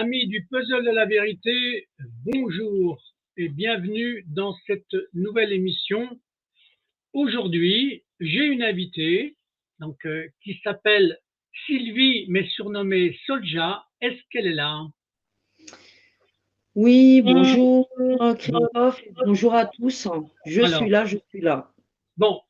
Amis du puzzle de la vérité, bonjour et bienvenue dans cette nouvelle émission. Aujourd'hui, j'ai une invitée qui s'appelle Sylvie, mais surnommée Solja. Est-ce qu'elle est là? Oui, bonjour Bon, Christophe, bonjour à tous. Je suis alors, là, je suis là.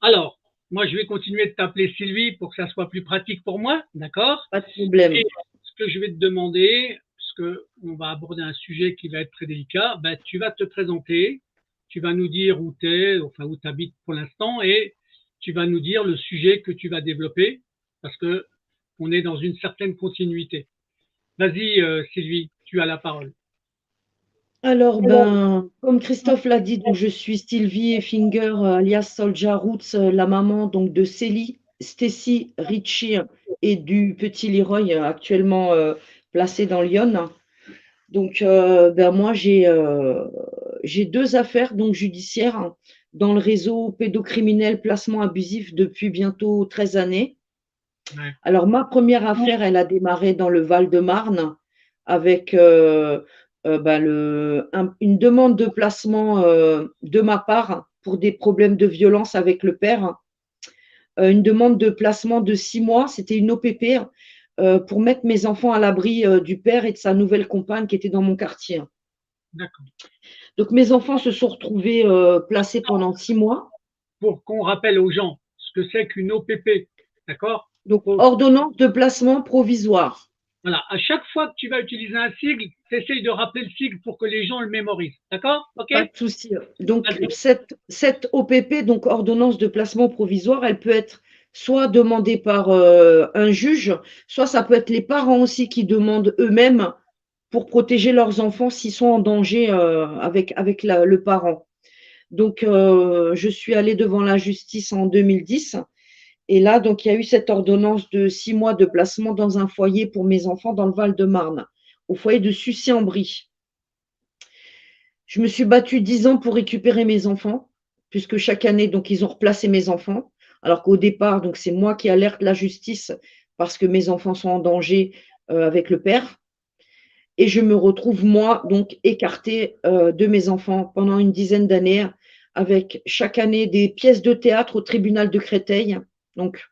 alors, moi je vais continuer de t'appeler Sylvie pour que ça soit plus pratique pour moi, d'accord? Pas de problème. Et ce que je vais te demander, parce qu'on va aborder un sujet qui va être très délicat, ben, tu vas te présenter, tu vas nous dire où tu es, enfin où tu habites pour l'instant, et tu vas nous dire le sujet que tu vas développer, parce que on est dans une certaine continuité. Vas-y, Sylvie, tu as la parole. Alors, comme Christophe l'a dit, donc je suis Sylvie Effinger, alias Solja Roots, la maman donc de Célie, Stacy, Richie et du petit Leroy, actuellement placé dans Lyon. Donc, moi, j'ai deux affaires donc judiciaires dans le réseau pédocriminel placement abusif depuis bientôt 13 années. Ouais, Alors, ma première affaire, elle a démarré dans le Val-de-Marne avec une demande de placement de ma part pour des problèmes de violence avec le père. Une demande de placement de 6 mois, c'était une OPP pour mettre mes enfants à l'abri du père et de sa nouvelle compagne qui était dans mon quartier. d'accord. Donc, mes enfants se sont retrouvés placés pendant 6 mois. Pour qu'on rappelle aux gens ce que c'est qu'une OPP, d'accord? Donc, ordonnance de placement provisoire. Voilà, à chaque fois que tu vas utiliser un sigle, tu essayes de rappeler le sigle pour que les gens le mémorisent. D'accord? OK? Pas de souci. Donc, Vas-y. cette OPP, donc ordonnance de placement provisoire, elle peut être soit demandée par un juge, soit ça peut être les parents aussi qui demandent eux-mêmes pour protéger leurs enfants s'ils sont en danger avec le parent. Donc, je suis allée devant la justice en 2010. Et là, donc, il y a eu cette ordonnance de 6 mois de placement dans un foyer pour mes enfants dans le Val-de-Marne, au foyer de Sucy-en-Brie. Je me suis battue 10 ans pour récupérer mes enfants, puisque chaque année, donc, ils ont replacé mes enfants. Alors qu'au départ, donc, c'est moi qui alerte la justice parce que mes enfants sont en danger avec le père. Et je me retrouve, moi, donc, écartée de mes enfants pendant une dizaine d'années, avec chaque année des pièces de théâtre au tribunal de Créteil. Donc,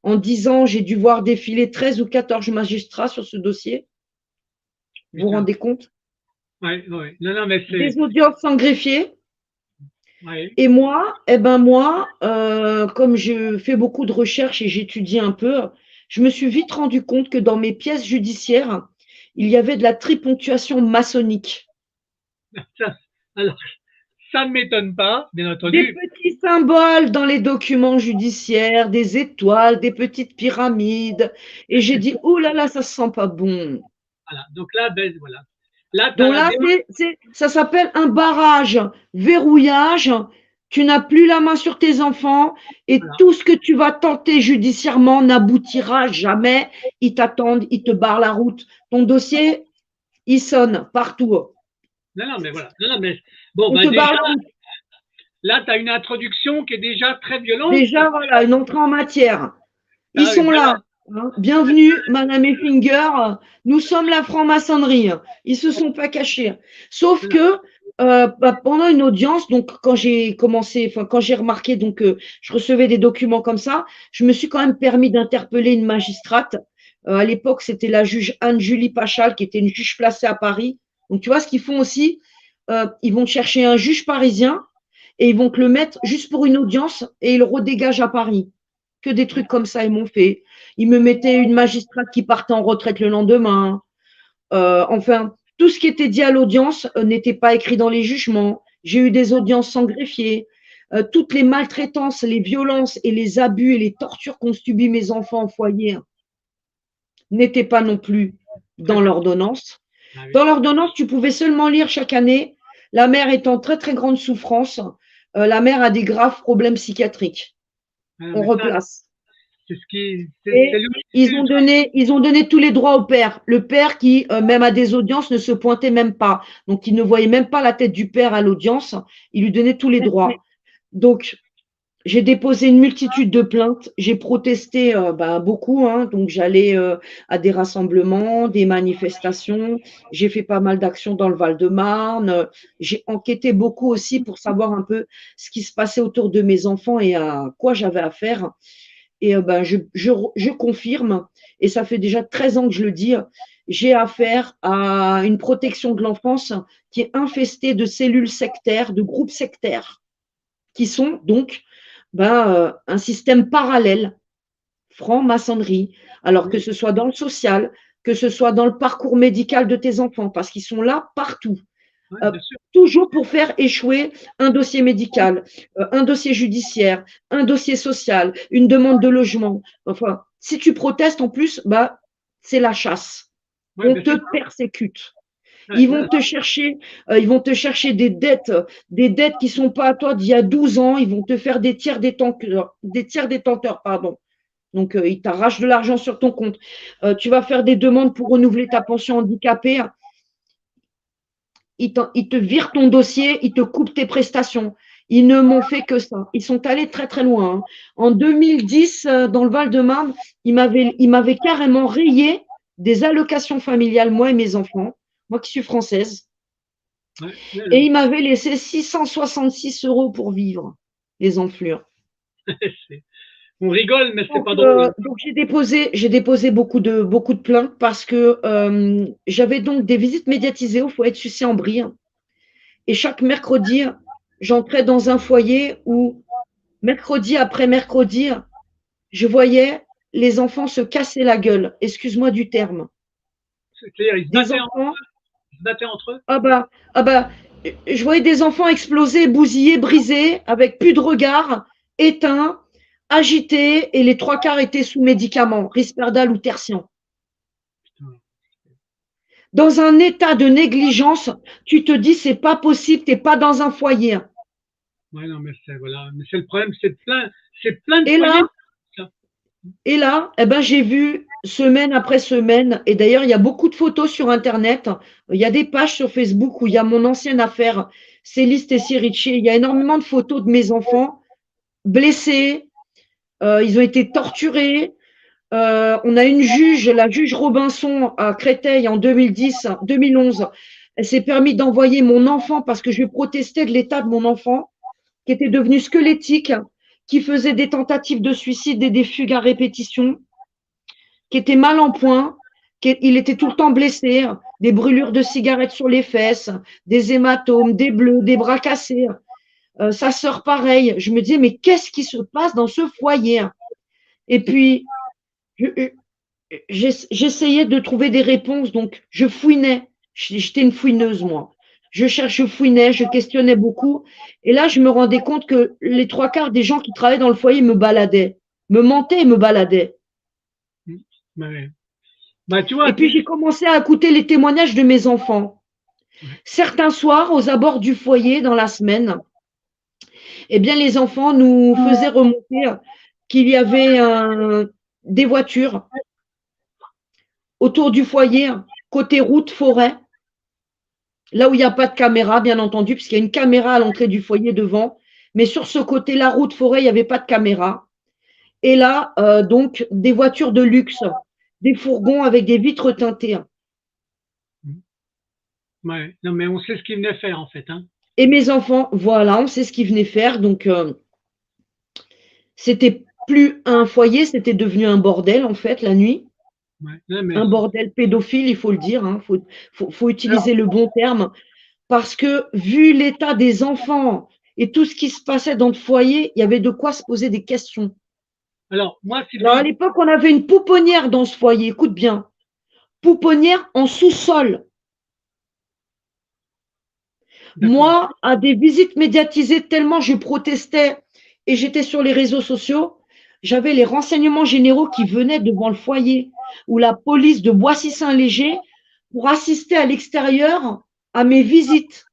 en 10 ans, j'ai dû voir défiler 13 ou 14 magistrats sur ce dossier. Vous vous Putain. rendez compte? Ouais, ouais. Non, non, mais c'est. Des audiences sans greffier. Ouais. Et moi, comme je fais beaucoup de recherches et j'étudie un peu, je me suis vite rendu compte que dans mes pièces judiciaires, il y avait de la triponctuation maçonnique. Ça, alors, ça ne m'étonne pas, bien Des entendu. petits symboles dans les documents judiciaires, des étoiles, des petites pyramides. Et j'ai dit, oh là là, ça ne sent pas bon. Voilà. Donc là, ben, voilà. Là, tu as Donc la là, démarche. ça s'appelle un barrage, verrouillage. Tu n'as plus la main sur tes enfants et Voilà. tout ce que tu vas tenter judiciairement n'aboutira jamais. Ils t'attendent, ils te barrent la route. Ton dossier, il sonne partout. Non, non, mais voilà. Non, non, mais bon, On bah te barre déjà, la route. là, tu as une introduction qui est déjà très violente parce Déjà, voilà, une entrée en matière. que Ils sont voilà. là. Hein. Bienvenue, Madame Effinger. Nous sommes la franc-maçonnerie. Ils se sont pas cachés. Sauf que pendant une audience, donc quand j'ai commencé, enfin quand j'ai remarqué donc je recevais des documents comme ça, je me suis quand même permis d'interpeller une magistrate. À l'époque, c'était la juge Anne-Julie Pachal, qui était une juge placée à Paris. Donc tu vois ce qu'ils font aussi, ils vont chercher un juge parisien et ils vont te le mettre juste pour une audience et ils le redégagent à Paris. Que des trucs comme ça, ils m'ont fait. Ils me mettaient une magistrate qui partait en retraite le lendemain. Enfin, tout ce qui était dit à l'audience n'était pas écrit dans les jugements. J'ai eu des audiences sans greffier. Toutes les maltraitances, les violences et les abus et les tortures qu'ont subi mes enfants en foyer n'étaient pas non plus dans Très important. l'ordonnance. Ah oui. Dans l'ordonnance, tu pouvais seulement lire chaque année, la mère est en très très grande souffrance, la mère a des graves problèmes psychiatriques. Ah non, On mais ça, replace. c'est ce qui, c'est Et l'outil. ils ont donné tous les droits au père. Le père qui, même à des audiences, ne se pointait même pas. Donc, il ne voyait même pas la tête du père à l'audience. Il lui donnait tous les droits. Donc, j'ai déposé une multitude de plaintes. J'ai protesté beaucoup, hein. Donc j'allais à des rassemblements, des manifestations. J'ai fait pas mal d'actions dans le Val-de-Marne. J'ai enquêté beaucoup aussi pour savoir un peu ce qui se passait autour de mes enfants et à quoi j'avais affaire. Et je confirme, et ça fait déjà 13 ans que je le dis, j'ai affaire à une protection de l'enfance qui est infestée de cellules sectaires, de groupes sectaires, qui sont donc un système parallèle, franc-maçonnerie, alors que Oui, ce soit dans le social, que ce soit dans le parcours médical de tes enfants, parce qu'ils sont là partout, ouais, euh, bien sûr. toujours pour faire échouer un dossier médical, un dossier judiciaire, un dossier social, une demande de logement. Enfin, si tu protestes en plus, c'est la chasse. Ouais, On ben c'est te ça. persécute. Ouais, Ils vont te chercher, des dettes qui sont pas à toi d'il y a 12 ans. Ils vont te faire des tiers détenteurs, pardon. Donc, ils t'arrachent de l'argent sur ton compte. Tu vas faire des demandes pour renouveler ta pension handicapée. Ils te virent ton dossier, ils te coupent tes prestations. Ils ne m'ont fait que ça. Ils sont allés très, très loin, hein. En 2010, dans le Val-de-Marne, ils m'avaient carrément rayé des allocations familiales, moi et mes enfants, moi qui suis française. ouais, ouais, Et non. ils m'avaient laissé 666 € pour vivre, les enflures. On rigole, mais c'est Donc, pas drôle, hein. j'ai déposé beaucoup de plaintes parce que j'avais donc des visites médiatisées au foyer de Sucy-en-Brie. Et chaque mercredi, j'entrais dans un foyer où, mercredi après mercredi, je voyais les enfants se casser la gueule. Excuse-moi du terme. C'est-à-dire, Des enfants, ils se battaient entre eux. ah bah, ah bah, je voyais des enfants exploser, bousillés, brisés, avec plus de regard, éteints, agités, et les trois quarts étaient sous médicaments, Risperdal ou Tertian. Putain. Dans un état de négligence, tu te dis, c'est pas possible, t'es pas dans un foyer. Ouais, non, mais c'est voilà. Mais c'est le problème, c'est plein de Et foyers. là, Ça. Et là, j'ai vu semaine après semaine, et d'ailleurs, il y a beaucoup de photos sur Internet. Il y a des pages sur Facebook où il y a mon ancienne affaire, Céliste et Sirici. Il y a énormément de photos de mes enfants blessés. Ils ont été torturés. On a une juge, la juge Robinson à Créteil en 2010, 2011. Elle s'est permis d'envoyer mon enfant parce que je protestais de l'état de mon enfant, qui était devenu squelettique, qui faisait des tentatives de suicide et des fugues à répétition, qui était mal en point, il était tout le temps blessé, des brûlures de cigarettes sur les fesses, des hématomes, des bleus, des bras cassés. Sa sœur, pareil. Je me disais, mais qu'est-ce qui se passe dans ce foyer? Et puis, j'essayais de trouver des réponses, donc je fouinais. J'étais une fouineuse, moi. Je fouinais, je questionnais beaucoup. Et là, je me rendais compte que les trois quarts des gens qui travaillaient dans le foyer me baladaient, me mentaient et me baladaient. Ouais. Bah, tu vois, Et puis, j'ai commencé à écouter les témoignages de mes enfants. ouais. Certains soirs, aux abords du foyer, dans la semaine, eh bien, les enfants nous faisaient remonter qu'il y avait des voitures autour du foyer, côté route, forêt, là où il n'y a pas de caméra, bien entendu, puisqu'il y a une caméra à l'entrée du foyer devant. Mais sur ce côté, la route, forêt, il n'y avait pas de caméra. Et là, donc, des voitures de luxe, des fourgons avec des vitres teintées. Ouais. Non, mais on sait ce qu'ils venaient faire, en fait, hein. Et mes enfants, voilà, on sait ce qu'ils venaient faire. Donc, c'était plus un foyer, c'était devenu un bordel, en fait, la nuit. Ouais. Non, mais Un bordel pédophile, il faut le dire, hein, faut utiliser le bon terme. Parce que, vu l'état des enfants et tout ce qui se passait dans le foyer, il y avait de quoi se poser des questions. alors, moi, Alors, à Sylvie, l'époque, on avait une pouponnière dans ce foyer, écoute bien. Pouponnière en sous-sol. d'accord. Moi, à des visites médiatisées, tellement je protestais et j'étais sur les réseaux sociaux, j'avais les renseignements généraux qui venaient devant le foyer ou la police de Boissy-Saint-Léger pour assister à l'extérieur à mes visites.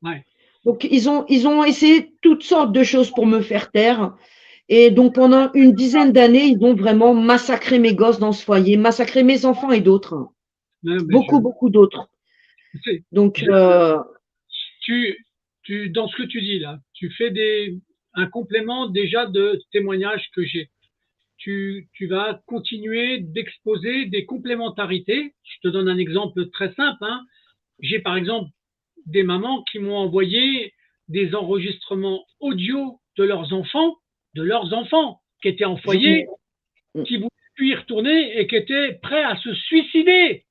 Ouais. Donc, ils ont essayé toutes sortes de choses pour me faire taire. Et donc, pendant une dizaine d'années, ils ont vraiment massacré mes gosses dans ce foyer, massacré mes enfants et d'autres, hein. Non, mais Beaucoup, beaucoup d'autres. c'est- Donc, je- tu, dans ce que tu dis là, tu fais un complément déjà de témoignages que j'ai. Tu vas continuer d'exposer des complémentarités. Je te donne un exemple très simple, hein. J'ai par exemple des mamans qui m'ont envoyé des enregistrements audio de leurs enfants qui étaient en foyer, qui voulaient plus y retourner et qui étaient prêts à se suicider.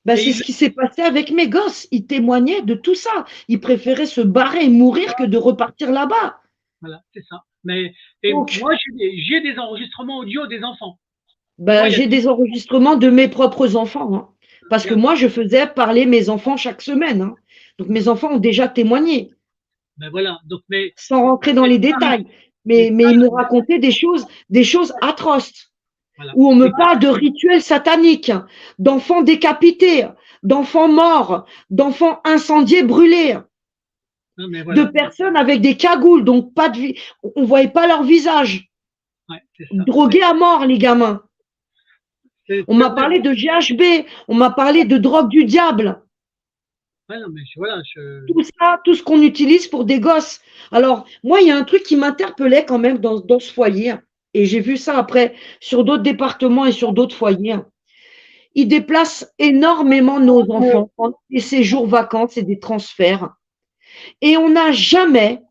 Ben, Et c'est ce qui s'est passé avec mes gosses. Ils témoignaient de tout ça. Ils préféraient se barrer et mourir que de repartir là-bas. voilà, c'est ça. Et Donc, moi, j'ai des enregistrements audio des enfants. Moi, ben, il y a j'ai des enregistrements de mes propres enfants, hein. Parce que moi, je faisais parler mes enfants chaque semaine, hein. Donc, mes enfants ont déjà témoigné, ben voilà. Donc, sans rentrer dans mais les ça, détails. mais Mais ça, ils m'ont raconté des choses atroces, voilà. où on me parle de rituels sataniques, d'enfants décapités, d'enfants morts, d'enfants incendiés, brûlés, Non, mais de voilà. personnes avec des cagoules, donc pas de vie. On voyait pas leur visage. Ouais, c'est ça. Drogués à mort, les gamins. C'est On m'a parlé de GHB, on m'a parlé de drogue du diable. ouais, non, mais voilà, Tout ça, tout ce qu'on utilise pour des gosses. Alors, moi, il y a un truc qui m'interpellait quand même dans ce foyer, et j'ai vu ça après sur d'autres départements et sur d'autres foyers. Ils déplacent énormément nos enfants pendant des séjours vacances et des transferts. Et on n'a jamais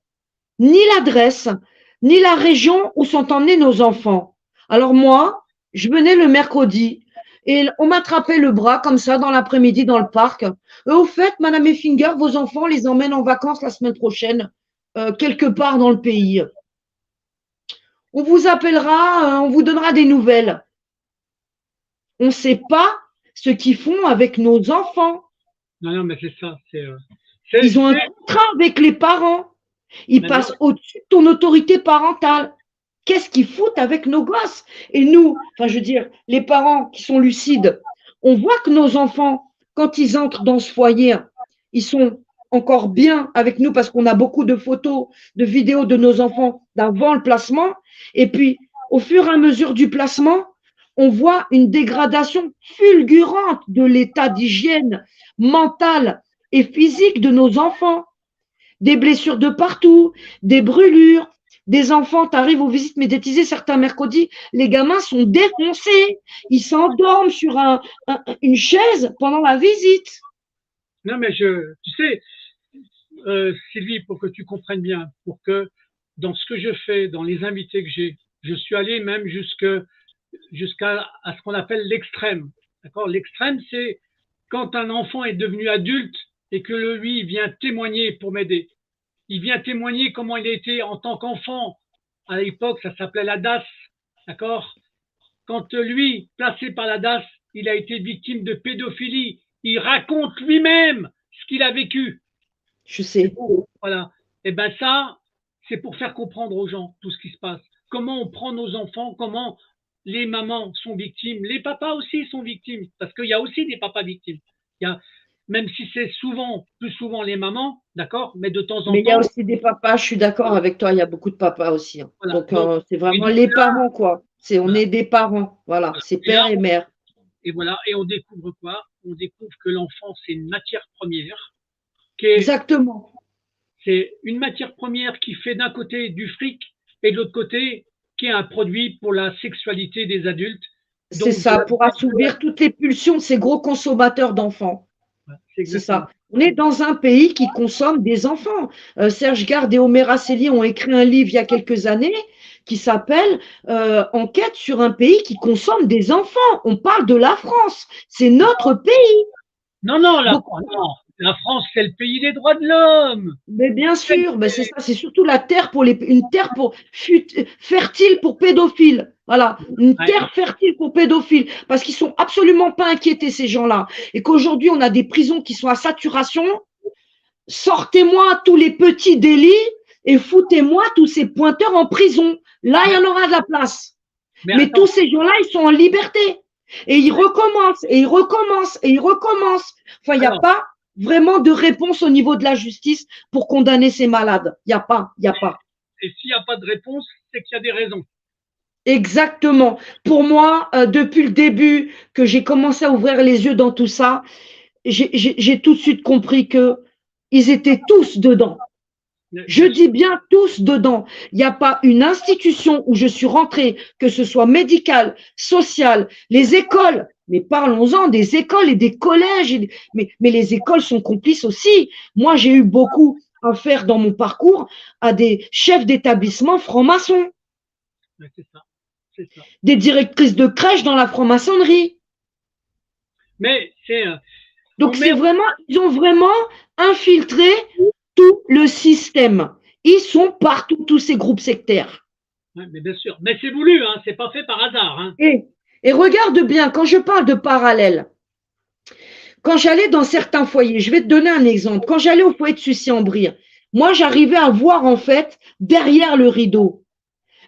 ni l'adresse, ni la région où sont emmenés nos enfants. Alors moi, je venais le mercredi et on m'attrapait le bras comme ça dans l'après-midi dans le parc. Au fait, Madame Effinger, vos enfants les emmènent en vacances la semaine prochaine, quelque part dans le pays. On vous appellera, on vous donnera des nouvelles. On ne sait pas ce qu'ils font avec nos enfants. non, non, mais c'est ça. Ils ont un contrat avec les parents. Ils passent au-dessus de ton autorité parentale. Qu'est-ce qu'ils foutent avec nos gosses? Et nous, enfin, je veux dire, les parents qui sont lucides, on voit que nos enfants, quand ils entrent dans ce foyer, ils sont encore bien avec nous parce qu'on a beaucoup de photos, de vidéos de nos enfants d'avant le placement. Et puis, au fur et à mesure du placement, on voit une dégradation fulgurante de l'état d'hygiène mentale et physique de nos enfants. Des blessures de partout, des brûlures, des enfants, tu arrives aux visites médiatisées, certains mercredis, les gamins sont défoncés, ils s'endorment sur une chaise pendant la visite. Non, mais tu sais, Sylvie, pour que tu comprennes bien, pour que dans ce que je fais, dans les invités que j'ai, je suis allé même jusqu'à ce qu'on appelle l'extrême. D'accord? L'extrême, c'est quand un enfant est devenu adulte et que lui vient témoigner pour m'aider. Il vient témoigner comment il a été en tant qu'enfant. À l'époque, ça s'appelait la DAS. D'accord? Quand lui, placé par la DAS, il a été victime de pédophilie. Il raconte lui-même ce qu'il a vécu. Je sais. Voilà. Et ben ça, c'est pour faire comprendre aux gens tout ce qui se passe. Comment on prend nos enfants, comment les mamans sont victimes, les papas aussi sont victimes, parce qu'il y a aussi des papas victimes. Il y a, même si c'est plus souvent les mamans, d'accord, mais de temps en temps. Mais il y a aussi des papas, je suis d'accord avec toi, il y a beaucoup de papas aussi, hein. Voilà. Donc, c'est vraiment les parents, quoi. On est des parents, voilà, c'est père et mère. Et voilà, et on découvre quoi? On découvre que l'enfant, c'est une matière première. Exactement. C'est une matière première qui fait d'un côté du fric et de l'autre côté qui est un produit pour la sexualité des adultes. C'est ça, pour assouvir toutes les pulsions de ces gros consommateurs d'enfants. C'est ça. On est dans un pays qui consomme des enfants. Serge Garde et Omer Asseli ont écrit un livre il y a quelques années qui s'appelle Enquête sur un pays qui consomme des enfants. On parle de la France. C'est notre pays. Non, la France, c'est le pays des droits de l'homme. Mais bien sûr, mais c'est ça, c'est surtout une terre fertile pour pédophiles. Voilà, une terre fertile pour pédophiles, parce qu'ils sont absolument pas inquiétés, ces gens-là. Et qu'aujourd'hui, on a des prisons qui sont à saturation. Sortez-moi tous les petits délits et foutez-moi tous ces pointeurs en prison. Là, il y en aura de la place. Mais tous ces gens-là, ils sont en liberté. Et ils recommencent, et ils recommencent, et ils recommencent. Enfin, il n'y a pas vraiment de réponse au niveau de la justice pour condamner ces malades. Il n'y a pas, il n'y a pas. Et s'il n'y a pas de réponse, c'est qu'il y a des raisons. Exactement. Pour moi, depuis le début que j'ai commencé à ouvrir les yeux dans tout ça, j'ai tout de suite compris que ils étaient tous dedans. Je dis bien tous dedans. Il n'y a pas une institution où je suis rentrée, que ce soit médicale, sociale, les écoles. Mais parlons-en des écoles et des collèges. Mais les écoles sont complices aussi. Moi, j'ai eu beaucoup à faire dans mon parcours à des chefs d'établissement francs-maçons, c'est ça, c'est ça. des directrices de crèche dans la franc-maçonnerie. Mais c'est Donc, c'est vraiment, ils ont vraiment infiltré tout le système. Ils sont partout, tous ces groupes sectaires. Ouais, mais bien sûr. Mais c'est voulu, hein, c'est pas fait par hasard. Hein. Et regarde bien, quand je parle de parallèle, quand j'allais dans certains foyers, je vais te donner un exemple. Quand j'allais au foyer de Sucy-en-Brie, moi, j'arrivais à voir en fait derrière le rideau.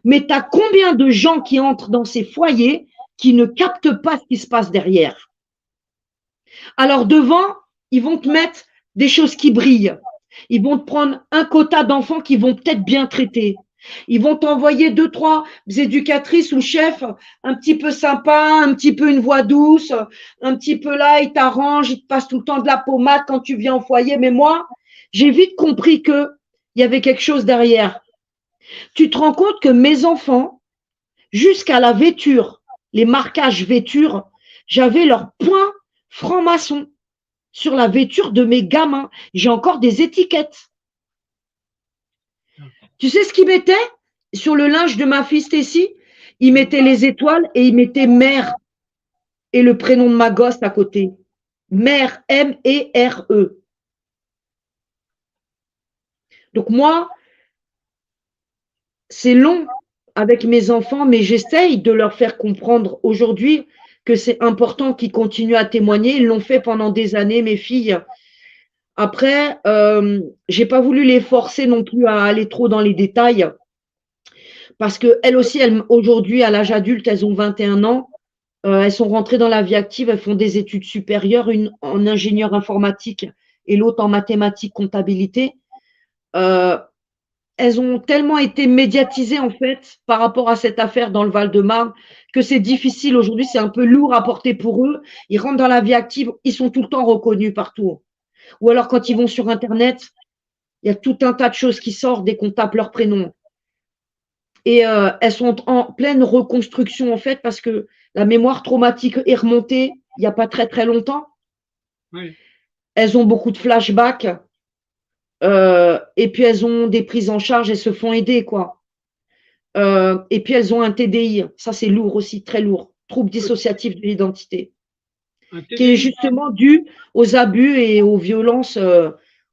Mais tu as combien de gens qui entrent dans ces foyers qui ne captent pas ce qui se passe derrière? Alors devant, ils vont te mettre des choses qui brillent. Ils vont te prendre un quota d'enfants qui vont peut-être bien traiter. Ils vont t'envoyer 2, 3 éducatrices ou chefs un petit peu sympas, un petit peu une voix douce, un petit peu là, ils t'arrangent, ils te passent tout le temps de la pommade quand tu viens au foyer. Mais moi, j'ai vite compris qu'il y avait quelque chose derrière. Tu te rends compte que mes enfants, jusqu'à la vêture, les marquages vêture, j'avais leur point franc-maçon sur la vêture de mes gamins. J'ai encore des étiquettes. Tu sais ce qu'ils mettaient sur le linge de ma fille Stécie? Ils mettaient les étoiles et ils mettaient mère et le prénom de ma gosse à côté. Mère, M-E-R-E. Donc moi, c'est long avec mes enfants, mais j'essaye de leur faire comprendre aujourd'hui que c'est important qu'ils continuent à témoigner. Ils l'ont fait pendant des années, mes filles. Après, j'ai pas voulu les forcer non plus à aller trop dans les détails parce qu'elles aussi, aujourd'hui, à l'âge adulte, elles ont 21 ans. Elles sont rentrées dans la vie active, elles font des études supérieures, une en ingénieur informatique et l'autre en mathématiques, comptabilité. Elles ont tellement été médiatisées en fait par rapport à cette affaire dans le Val-de-Marne que c'est difficile aujourd'hui, c'est un peu lourd à porter pour eux. Ils rentrent dans la vie active, ils sont tout le temps reconnus partout. Ou alors quand ils vont sur Internet, il y a tout un tas de choses qui sortent dès qu'on tape leur prénom. Et elles sont en pleine reconstruction en fait parce que la mémoire traumatique est remontée il n'y a pas très très longtemps. Oui. Elles ont beaucoup de flashbacks et puis elles ont des prises en charge, elles se font aider quoi. Et puis elles ont un TDI, ça c'est lourd aussi, très lourd, trouble dissociatif de l'identité, qui est justement dû aux abus et aux violences,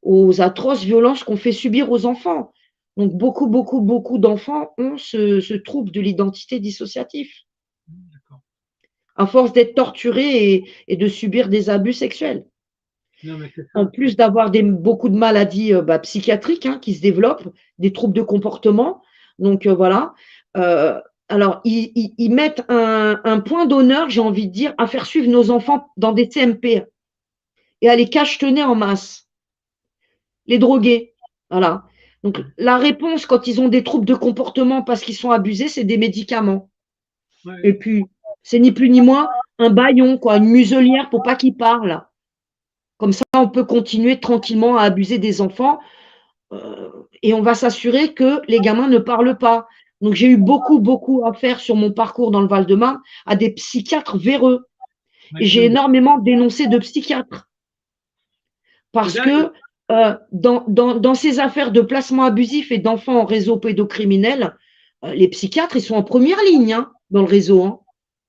aux atroces violences qu'on fait subir aux enfants. Donc beaucoup d'enfants ont ce trouble de l'identité dissociatif, à force d'être torturés et de subir des abus sexuels. Non, en plus d'avoir beaucoup de maladies psychiatriques qui se développent, des troubles de comportement. Donc voilà. Alors, ils mettent un point d'honneur, j'ai envie de dire, à faire suivre nos enfants dans des CMP et à les cachetonner en masse, les droguer. Voilà. Donc, la réponse quand ils ont des troubles de comportement parce qu'ils sont abusés, c'est des médicaments. Ouais. Et puis, c'est ni plus ni moins un bâillon, quoi, une muselière pour pas qu'ils parlent. Comme ça, on peut continuer tranquillement à abuser des enfants et on va s'assurer que les gamins ne parlent pas. Donc, j'ai eu beaucoup à faire sur mon parcours dans le Val-de-Marne à des psychiatres véreux. Et j'ai énormément dénoncé de psychiatres. Parce que dans ces affaires de placement abusif et d'enfants en réseau pédocriminel, les psychiatres, ils sont en première ligne dans le réseau.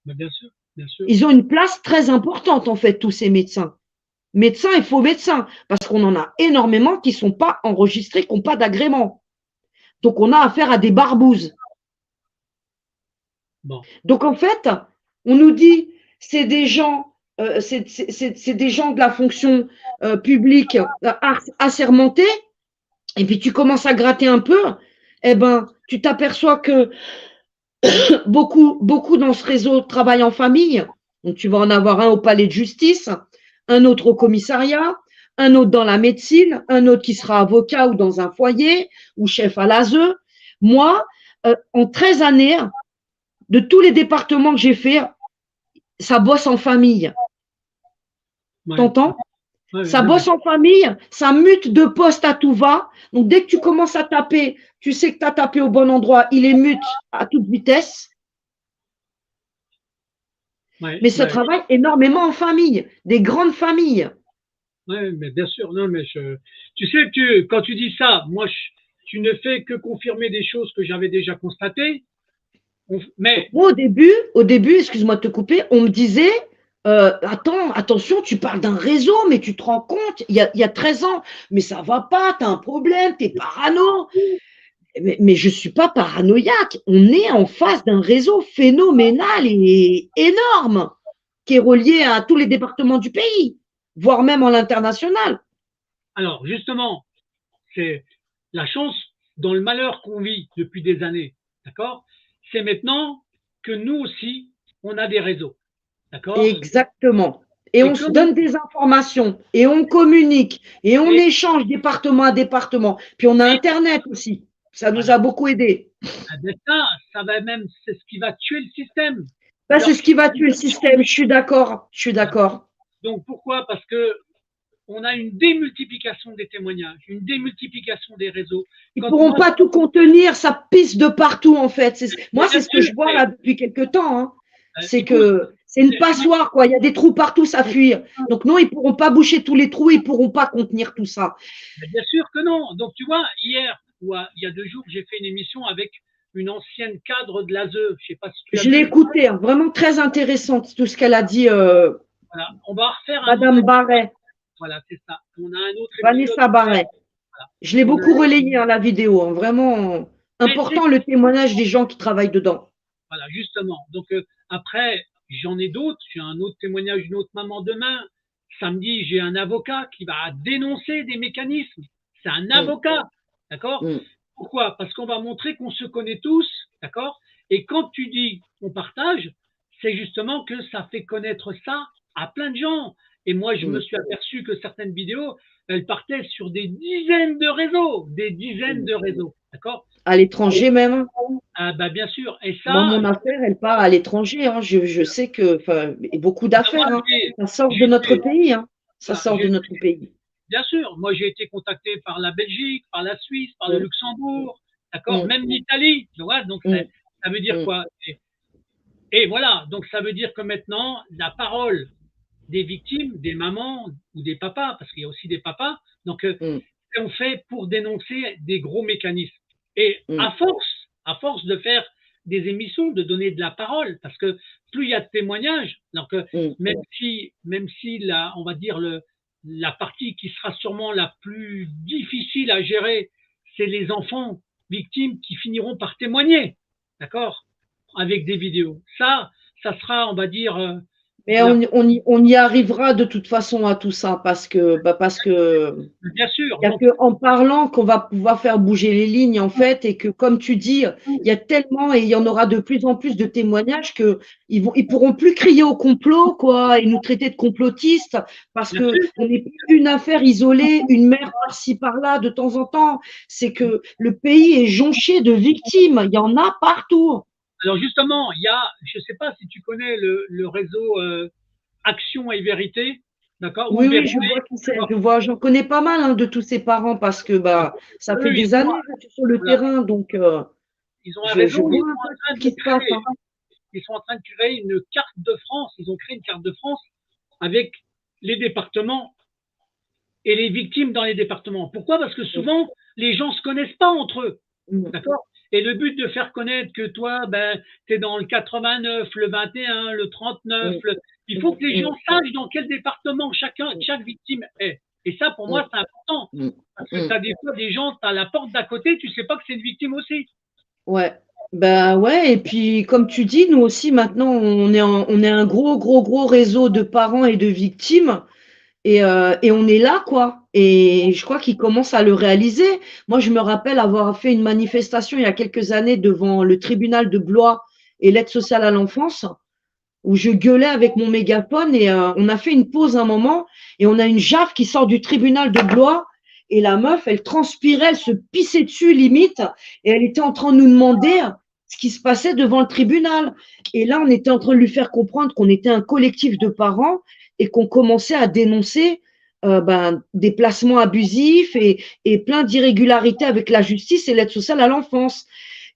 Bien sûr, bien sûr. Ils ont une place très importante, en fait, tous ces médecins. Médecins et faux médecins, parce qu'on en a énormément qui ne sont pas enregistrés, qui n'ont pas d'agrément. Donc, on a affaire à des barbouzes. Bon. Donc, en fait, on nous dit, c'est des gens, c'est des gens de la fonction publique assermentés, et puis tu commences à gratter un peu, eh ben, tu t'aperçois que beaucoup dans ce réseau travaillent en famille. Donc, tu vas en avoir un au palais de justice, un autre au commissariat, un autre dans la médecine, un autre qui sera avocat ou dans un foyer ou chef à l'ASE. Moi, en 13 années, de tous les départements que j'ai fait, ça bosse en famille. Ouais. T'entends? Ouais, Ça non, mais bosse en famille, ça mute de poste à tout va. Donc, dès que tu commences à taper, tu sais que tu as tapé au bon endroit, il est mute à toute vitesse. ouais, Mais ça ouais, travaille énormément en famille, des grandes familles. ouais, mais bien sûr, non, mais tu sais, quand tu dis ça, moi, tu ne fais que confirmer des choses que j'avais déjà constatées. Donc, Mais moi, au début, excuse-moi de te couper, on me disait, attends, attention, tu parles d'un réseau, mais tu te rends compte, il y a 13 ans, mais ça va pas, tu as un problème, tu es parano. Mais je ne suis pas paranoïaque. On est en face d'un réseau phénoménal et énorme qui est relié à tous les départements du pays, voire même à l'international. alors, justement, c'est la chance dans le malheur qu'on vit depuis des années, d'accord? C'est maintenant que nous aussi, on a des réseaux, d'accord? Exactement. Et Et on se comme donne des informations, et on communique, et on et, échange département à département. Puis on a et Internet aussi. Ça nous a voilà, beaucoup aidé. ah ben ça va même, c'est ce qui va tuer le système. Ben, c'est Alors, ce qui va tuer le système. Je suis d'accord. Je suis d'accord. donc pourquoi? Parce que on a une démultiplication des témoignages, une démultiplication des réseaux. Ils Quand pourront moi, pas tout contenir, ça pisse de partout en fait. mais Moi, bien c'est ce que sûr, je vois là depuis quelques temps, hein. C'est écoute, que c'est une passoire, quoi. Il y a des trous partout, ça fuir. Donc non, ils pourront pas boucher tous les trous, ils pourront pas contenir tout ça. mais bien sûr que non. Donc tu vois, hier ou il y a 2 jours, j'ai fait une émission avec une ancienne cadre de l'ASE. Je sais pas si tu as Je l'ai vu. écouté, hein, vraiment très intéressante tout ce qu'elle a dit, Voilà, on va refaire un autre Madame épisode. Barret, Voilà, c'est ça. On a un autre épisode. Vanessa Barret. Voilà. Je l'ai On a, beaucoup relayé, hein, la vidéo, hein, vraiment mais important le témoignage des gens qui travaillent dedans. voilà, justement. Donc après, j'en ai d'autres. J'ai un autre témoignage d'une autre maman demain. Samedi, j'ai un avocat qui va dénoncer des mécanismes. C'est un Mm, avocat, d'accord? mm, Pourquoi? Parce qu'on va montrer qu'on se connaît tous, d'accord? Et quand tu dis on partage, c'est justement que ça fait connaître ça à plein de gens. Et moi, je me mm, suis aperçu que certaines vidéos, elles partaient sur des dizaines mm. de réseaux, d'accord? À l'étranger même, hein. Ah, bah, bien sûr. Et Moi, ça, mon affaire, elle part à l'étranger, hein. Je sais que, enfin, et beaucoup ben, moi, d'affaires, hein. j'ai, Ça sort de j'ai notre été, pays, hein. Ça voilà, sort de notre pays. bien sûr, moi, j'ai été contacté par la Belgique, par la Suisse, par le Mm, Luxembourg, d'accord? mm, Même l'Italie, tu vois? Donc, mm, ça veut dire mm, quoi? Et voilà, donc ça veut dire que maintenant, la parole des victimes, des mamans ou des papas, parce qu'il y a aussi des papas, donc mm, on fait pour dénoncer des gros mécanismes. Et mm, à force de faire des émissions, de donner de la parole, parce que plus il y a de témoignages, donc mm. même si la, on va dire la partie qui sera sûrement la plus difficile à gérer, c'est les enfants victimes qui finiront par témoigner, d'accord, avec des vidéos. Ça sera, on va dire, Mais la, on y arrivera de toute façon à tout ça parce que bien sûr. il n'y a Donc, qu'en parlant qu'on va pouvoir faire bouger les lignes, en fait, et que, comme tu dis, il y a tellement et il y en aura de plus en plus de témoignages que ils pourront plus crier au complot, quoi, et nous traiter de complotistes, parce bien que sûr. on n'est plus une affaire isolée, une mère par-ci, par-là, de temps en temps. C'est que le pays est jonché de victimes. Il y en a partout. Alors justement, il y a, je ne sais pas si tu connais le réseau Action et Vérité, d'accord, ou Oui, oui, Vérité. je vois qui c'est. Je vois, j'en connais pas mal, hein, de tous ces parents parce que bah ça fait Eux, des années que je suis sur le voilà, terrain, donc ils ont un réseau, je vois un peu ce qui se passe, hein. ils sont en train de créer une carte de France. Ils ont créé une carte de France avec les départements et les victimes dans les départements. Pourquoi? Parce que souvent, les gens ne se connaissent pas entre eux. Mm, D'accord? Et le but de faire connaître que toi, ben, tu es dans le 89, le 21, le 39, mm, il faut mm, que les mm, gens sachent dans quel département mm, chaque victime est. Et ça, pour moi, c'est important. mm, Parce que tu mm. as des fois des gens, tu as la porte d'à côté, tu sais pas que c'est une victime aussi. Ouais. Ben ouais, et puis comme tu dis, nous aussi maintenant on est un gros réseau de parents et de victimes. Et on est là, quoi. Et je crois qu'ils commencent à le réaliser. Moi, je me rappelle avoir fait une manifestation il y a quelques années devant le tribunal de Blois et l'aide sociale à l'enfance, où je gueulais avec mon mégaphone et on a fait une pause un moment et on a une JAF qui sort du tribunal de Blois et la meuf, elle transpirait, elle se pissait dessus limite et elle était en train de nous demander ce qui se passait devant le tribunal. Et là, on était en train de lui faire comprendre qu'on était un collectif de parents et qu'on commençait à dénoncer des placements abusifs et plein d'irrégularités avec la justice et l'aide sociale à l'enfance.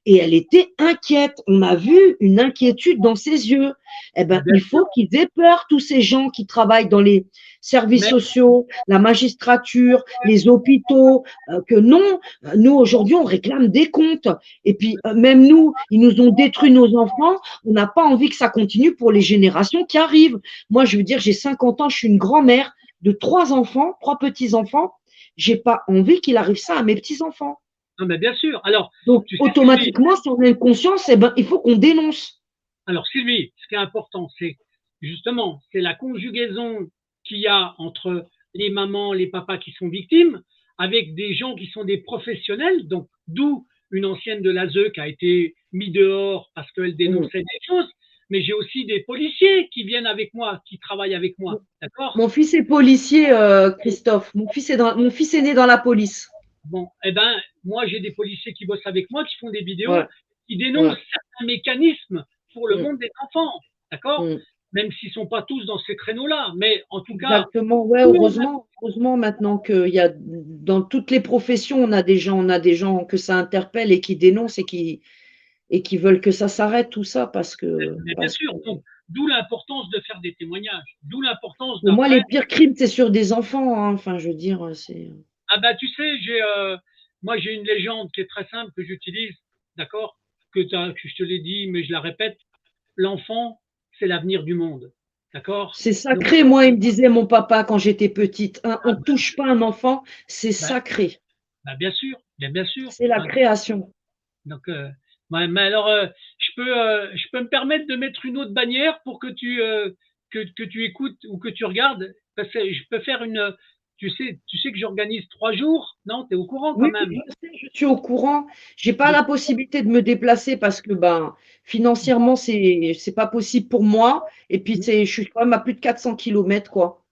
Et elle était inquiète. On a vu une inquiétude dans ses yeux. Eh ben, Bien il sûr. faut qu'ils aient peur, tous ces gens qui travaillent dans les services Mais, sociaux, la magistrature, les hôpitaux, que non, nous aujourd'hui, on réclame des comptes. Et puis, même nous, ils nous ont détruit nos enfants. On n'a pas envie que ça continue pour les générations qui arrivent. Moi, je veux dire, j'ai 50 ans, je suis une grand-mère de 3 enfants, 3 petits-enfants. J'ai pas envie qu'il arrive ça à mes petits-enfants. non, mais bien sûr. Alors, Donc, tu sais, Sylvie, automatiquement, si on a une conscience, eh ben, il faut qu'on dénonce. alors Sylvie, ce qui est important, c'est justement, c'est la conjugaison qu'il y a entre les mamans, les papas qui sont victimes, avec des gens qui sont des professionnels, donc d'où une ancienne de l'ASE qui a été mise dehors parce qu'elle Mm. dénonçait des choses, mais j'ai aussi des policiers qui viennent avec moi, qui travaillent avec moi, d'accord? Mon fils est policier, Christophe. Mon fils est né dans la police. Bon, eh ben, moi, j'ai des policiers qui bossent avec moi, qui font des vidéos, Ouais, qui ouais. dénoncent certains mécanismes pour le Mm, monde des enfants, d'accord? mm. Même s'ils ne sont pas tous dans ces créneaux-là, mais en tout cas, Exactement. Ouais, heureusement maintenant qu'il y a dans toutes les professions, on a des gens que ça interpelle et qui dénoncent et qui veulent que ça s'arrête tout ça mais bien sûr, donc, d'où l'importance de faire des témoignages, d'où l'importance pour moi, d'après. les pires crimes, c'est sur des enfants, hein. Enfin, je veux dire, c'est. Ah bah, tu sais, moi, j'ai une légende qui est très simple que j'utilise, d'accord? Que je te l'ai dit, mais je la répète. L'enfant, c'est l'avenir du monde, d'accord? C'est Donc, sacré, moi, il me disait mon papa quand j'étais petite, hein, on ah ne touche pas un enfant, c'est bah, sacré. bien sûr. C'est la Hein. création. Donc, ouais, mais alors, je peux me permettre de mettre une autre bannière pour que tu écoutes ou que tu regardes. Parce que je peux faire tu sais que j'organise 3 jours. Non, tu es au courant quand Oui, même. oui, je sais, je suis au courant. J'ai pas De- la possibilité de me déplacer parce que ben financièrement c'est pas possible pour moi. Et puis je suis quand même à plus de 400 kilomètres quoi.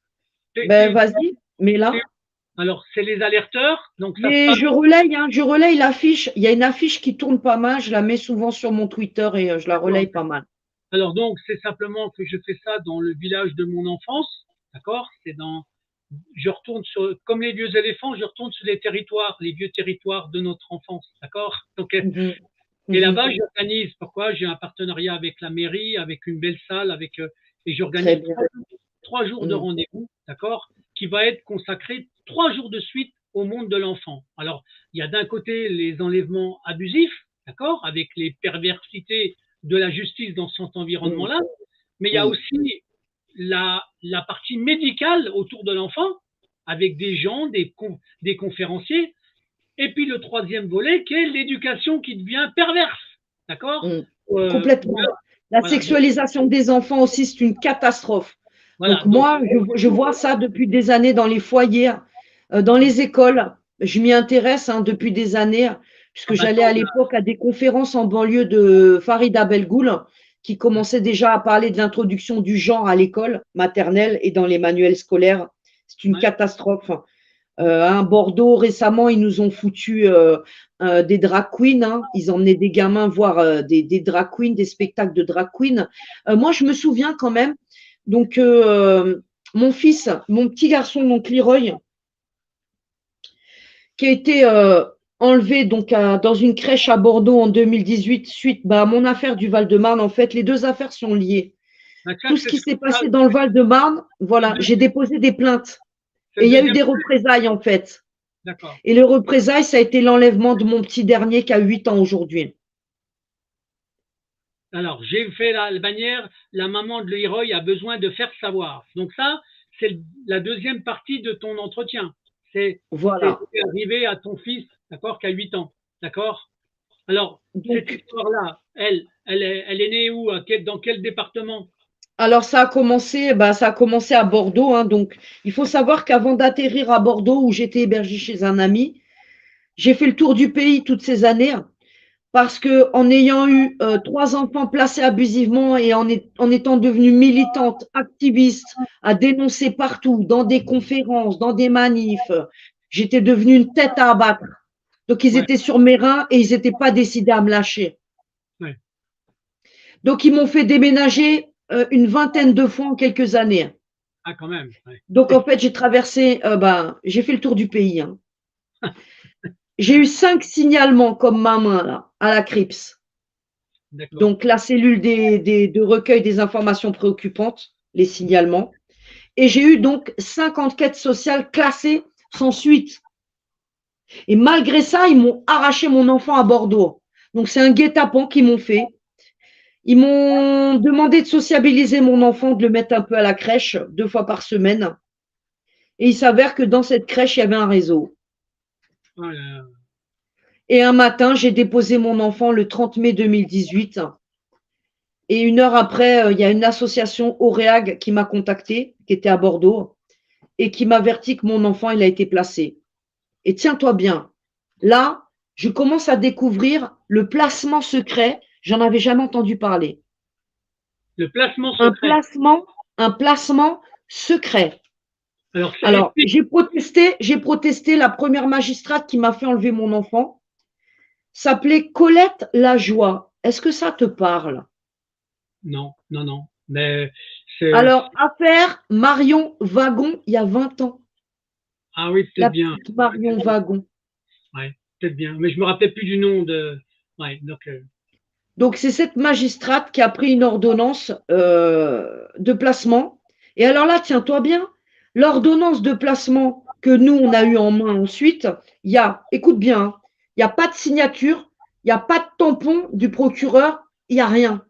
t'es- Ben t'es- vas-y, mais t'es- là. alors, c'est les alerteurs. Donc, ça se Mais passe. je relaye l'affiche. Il y a une affiche qui tourne pas mal. Je la mets souvent sur mon Twitter et je la D'accord. relaye pas mal. Alors, donc, c'est simplement que je fais ça dans le village de mon enfance. D'accord? Je retourne comme les vieux éléphants, je retourne sur les vieux territoires de notre enfance. D'accord? Donc, Mhm, et mhm. là-bas, j'organise. Pourquoi? J'ai un partenariat avec la mairie, avec une belle salle, et Très j'organise bien. 3 jours de Mhm, rendez-vous, d'accord, qui va être consacré 3 jours de suite au monde de l'enfant. Alors, il y a d'un côté les enlèvements abusifs, d'accord, avec les perversités de la justice dans cet mhm, environnement-là, mais il y a mhm. aussi la partie médicale autour de l'enfant, avec des gens, des conférenciers, et puis le troisième volet qui est l'éducation qui devient perverse. D'accord. Mm. Complètement. La Voilà. Donc, sexualisation des enfants aussi, c'est une catastrophe. voilà. Donc Donc, moi, je vois ça depuis des années dans les foyers, dans les écoles. Je m'y intéresse hein, depuis des années, ah puisque bah, j'allais à l'époque à des conférences en banlieue de Farida Belgoul, qui commençait déjà à parler de l'introduction du genre à l'école maternelle et dans les manuels scolaires. C'est une ouais, catastrophe. À Bordeaux, récemment, ils nous ont foutu des drag queens. Hein. Ils emmenaient des gamins voir des drag queens, des spectacles de drag queens. Moi, je me souviens quand même. Donc, mon fils, mon petit garçon, donc Leroy, qui a été enlevé donc dans une crèche à Bordeaux en 2018 suite bah, à mon affaire du Val-de-Marne. En fait, les deux affaires sont liées. bah, Tout ce qui s'est passé dans le Val-de-Marne, voilà, j'ai déposé des plaintes. c'est Et le il y a eu deuxième. des représailles, en fait. D'accord. Et le représailles, ça a été l'enlèvement de mon petit dernier qui a 8 ans aujourd'hui. Alors, j'ai fait la bannière, la maman de Leroy a besoin de faire savoir. Donc ça, c'est la deuxième partie de ton entretien. C'est Voilà. arrivé à ton fils, d'accord, qui a 8 ans. D'accord. Alors, cette Donc, histoire-là, elle est née où? Dans quel département? alors ça a commencé à Bordeaux. Hein, donc, il faut savoir qu'avant d'atterrir à Bordeaux, où j'étais hébergée chez un ami, j'ai fait le tour du pays toutes ces années parce que en ayant eu 3 enfants placés abusivement et en étant devenue militante, activiste, à dénoncer partout, dans des conférences, dans des manifs, j'étais devenue une tête à abattre. Donc, ils Ouais, étaient sur mes reins et ils n'étaient pas décidés à me lâcher. ouais. Donc, ils m'ont fait déménager une vingtaine de fois en quelques années. Ah, quand même. Ouais. Donc, en fait, j'ai traversé, j'ai fait le tour du pays, hein. J'ai eu 5 signalements comme ma main, là, à la CRIPS. D'accord. Donc, la cellule de recueil des informations préoccupantes, les signalements. Et j'ai eu donc 5 enquêtes sociales classées sans suite. Et malgré ça, ils m'ont arraché mon enfant à Bordeaux. Donc, c'est un guet-apens qu'ils m'ont fait. Ils m'ont demandé de sociabiliser mon enfant, de le mettre un peu à la crèche 2 fois par semaine. Et il s'avère que dans cette crèche, il y avait un réseau. Oh là là. Et un matin, j'ai déposé mon enfant le 30 mai 2018. Et 1 heure après, il y a une association Auréag qui m'a contacté, qui était à Bordeaux, et qui m'a averti que mon enfant, il a été placé. Et tiens-toi bien, là, je commence à découvrir le placement secret. J'en avais jamais entendu parler. Le placement Un secret. placement, un placement secret. Alors, ça Alors, explique. j'ai protesté la première magistrate qui m'a fait enlever mon enfant. S'appelait Colette Lajoie. Est-ce que ça te parle? Non, non, non. Mais c'est. Alors, affaire Marion Wagon, il y a 20 ans. Ah oui, peut-être La bien. petite Marion Wagon. Ouais, peut-être bien. Mais je me rappelais plus du nom de. Ouais, donc. Donc, c'est cette magistrate qui a pris une ordonnance de placement. Et alors là, tiens-toi bien, l'ordonnance de placement que nous, on a eu en main ensuite, il y a, écoute bien, hein, il n'y a pas de signature, il n'y a pas de tampon du procureur, il n'y a rien.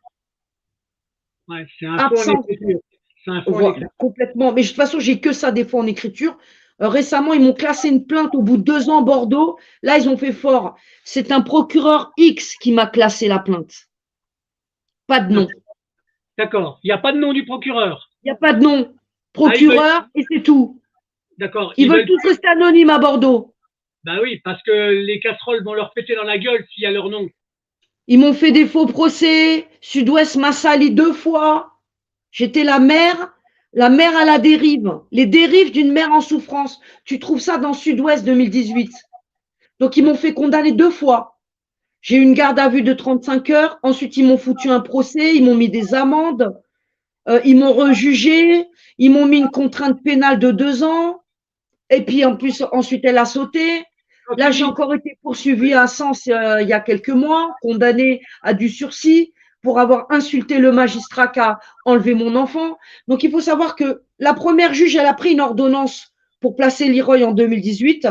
Ouais, c'est un faux en Absence, écriture. C'est un faux en voilà, écriture. complètement. Mais de toute façon, j'ai que ça des fois en écriture. Récemment, ils m'ont classé une plainte au bout de 2 ans à Bordeaux. Là, ils ont fait fort. C'est un procureur X qui m'a classé la plainte. Pas de Ah, nom. d'accord. Il n'y a pas de nom du procureur. Il n'y a pas de nom. Ah, ils veulent. Procureur et c'est tout. D'accord. Ils Ils veulent veulent. tous rester anonymes à Bordeaux. Bah oui, parce que les casseroles vont leur péter dans la gueule s'il y a leur nom. Ils m'ont fait des faux procès. Sud-Ouest m'a sali 2 fois. J'étais la mère à la dérive. Les dérives d'une mère en souffrance. Tu trouves ça dans Sud-Ouest 2018. Donc, ils m'ont fait condamner 2 fois. J'ai eu une garde à vue de 35 heures. Ensuite, ils m'ont foutu un procès. Ils m'ont mis des amendes. Ils m'ont rejugé. Ils m'ont mis une contrainte pénale de 2 ans. Et puis, en plus, ensuite, elle a sauté. Quand Là, tu j'ai dis. encore été poursuivie à Sens il y a quelques mois, condamnée à du sursis pour avoir insulté le magistrat qui a enlevé mon enfant. Donc, il faut savoir que la première juge, elle a pris une ordonnance pour placer Leroy en 2018.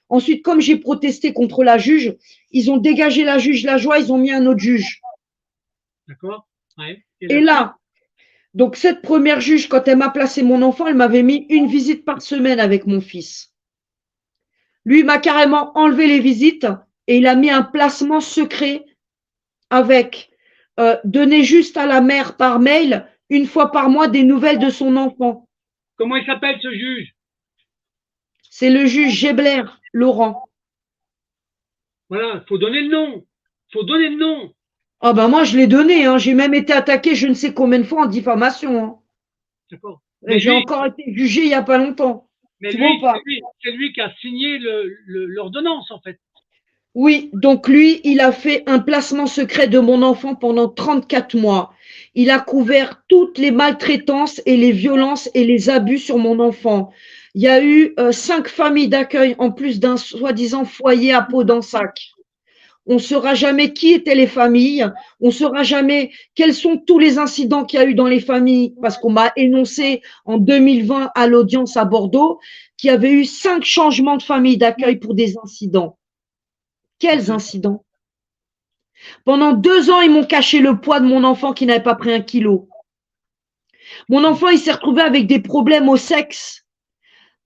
Ensuite, comme j'ai protesté contre la juge, ils ont dégagé la juge Lajoie, ils ont mis un autre juge. D'accord. Ouais. Et Et la suite. là, donc cette première juge, quand elle m'a placé mon enfant, elle m'avait mis une visite par semaine avec mon fils. Lui, il m'a carrément enlevé les visites et il a mis un placement secret avec donner juste à la mère par mail, 1 fois par mois, des nouvelles de son enfant. Comment il s'appelle ce juge? C'est le juge Gebler, Laurent. Voilà, faut donner le nom. Faut donner le nom. Ah ben moi, je l'ai donné, hein. J'ai même été attaqué je ne sais combien de fois en diffamation, hein. D'accord. Et Mais j'ai lui, encore été jugé il n'y a pas longtemps. mais Tu vois ou lui, pas? c'est lui qui a signé l'ordonnance, en fait. Oui, donc lui, il a fait un placement secret de mon enfant pendant 34 mois. Il a couvert toutes les maltraitances et les violences et les abus sur mon enfant. Il y a eu 5 familles d'accueil en plus d'un soi-disant foyer à Pau-d'Ensac. On ne saura jamais qui étaient les familles, on ne saura jamais quels sont tous les incidents qu'il y a eu dans les familles, parce qu'on m'a énoncé en 2020 à l'audience à Bordeaux qu'il y avait eu 5 changements de famille d'accueil pour des incidents. Quels incidents? Pendant 2 ans, ils m'ont caché le poids de mon enfant qui n'avait pas pris 1 kilo. Mon enfant, il s'est retrouvé avec des problèmes au sexe.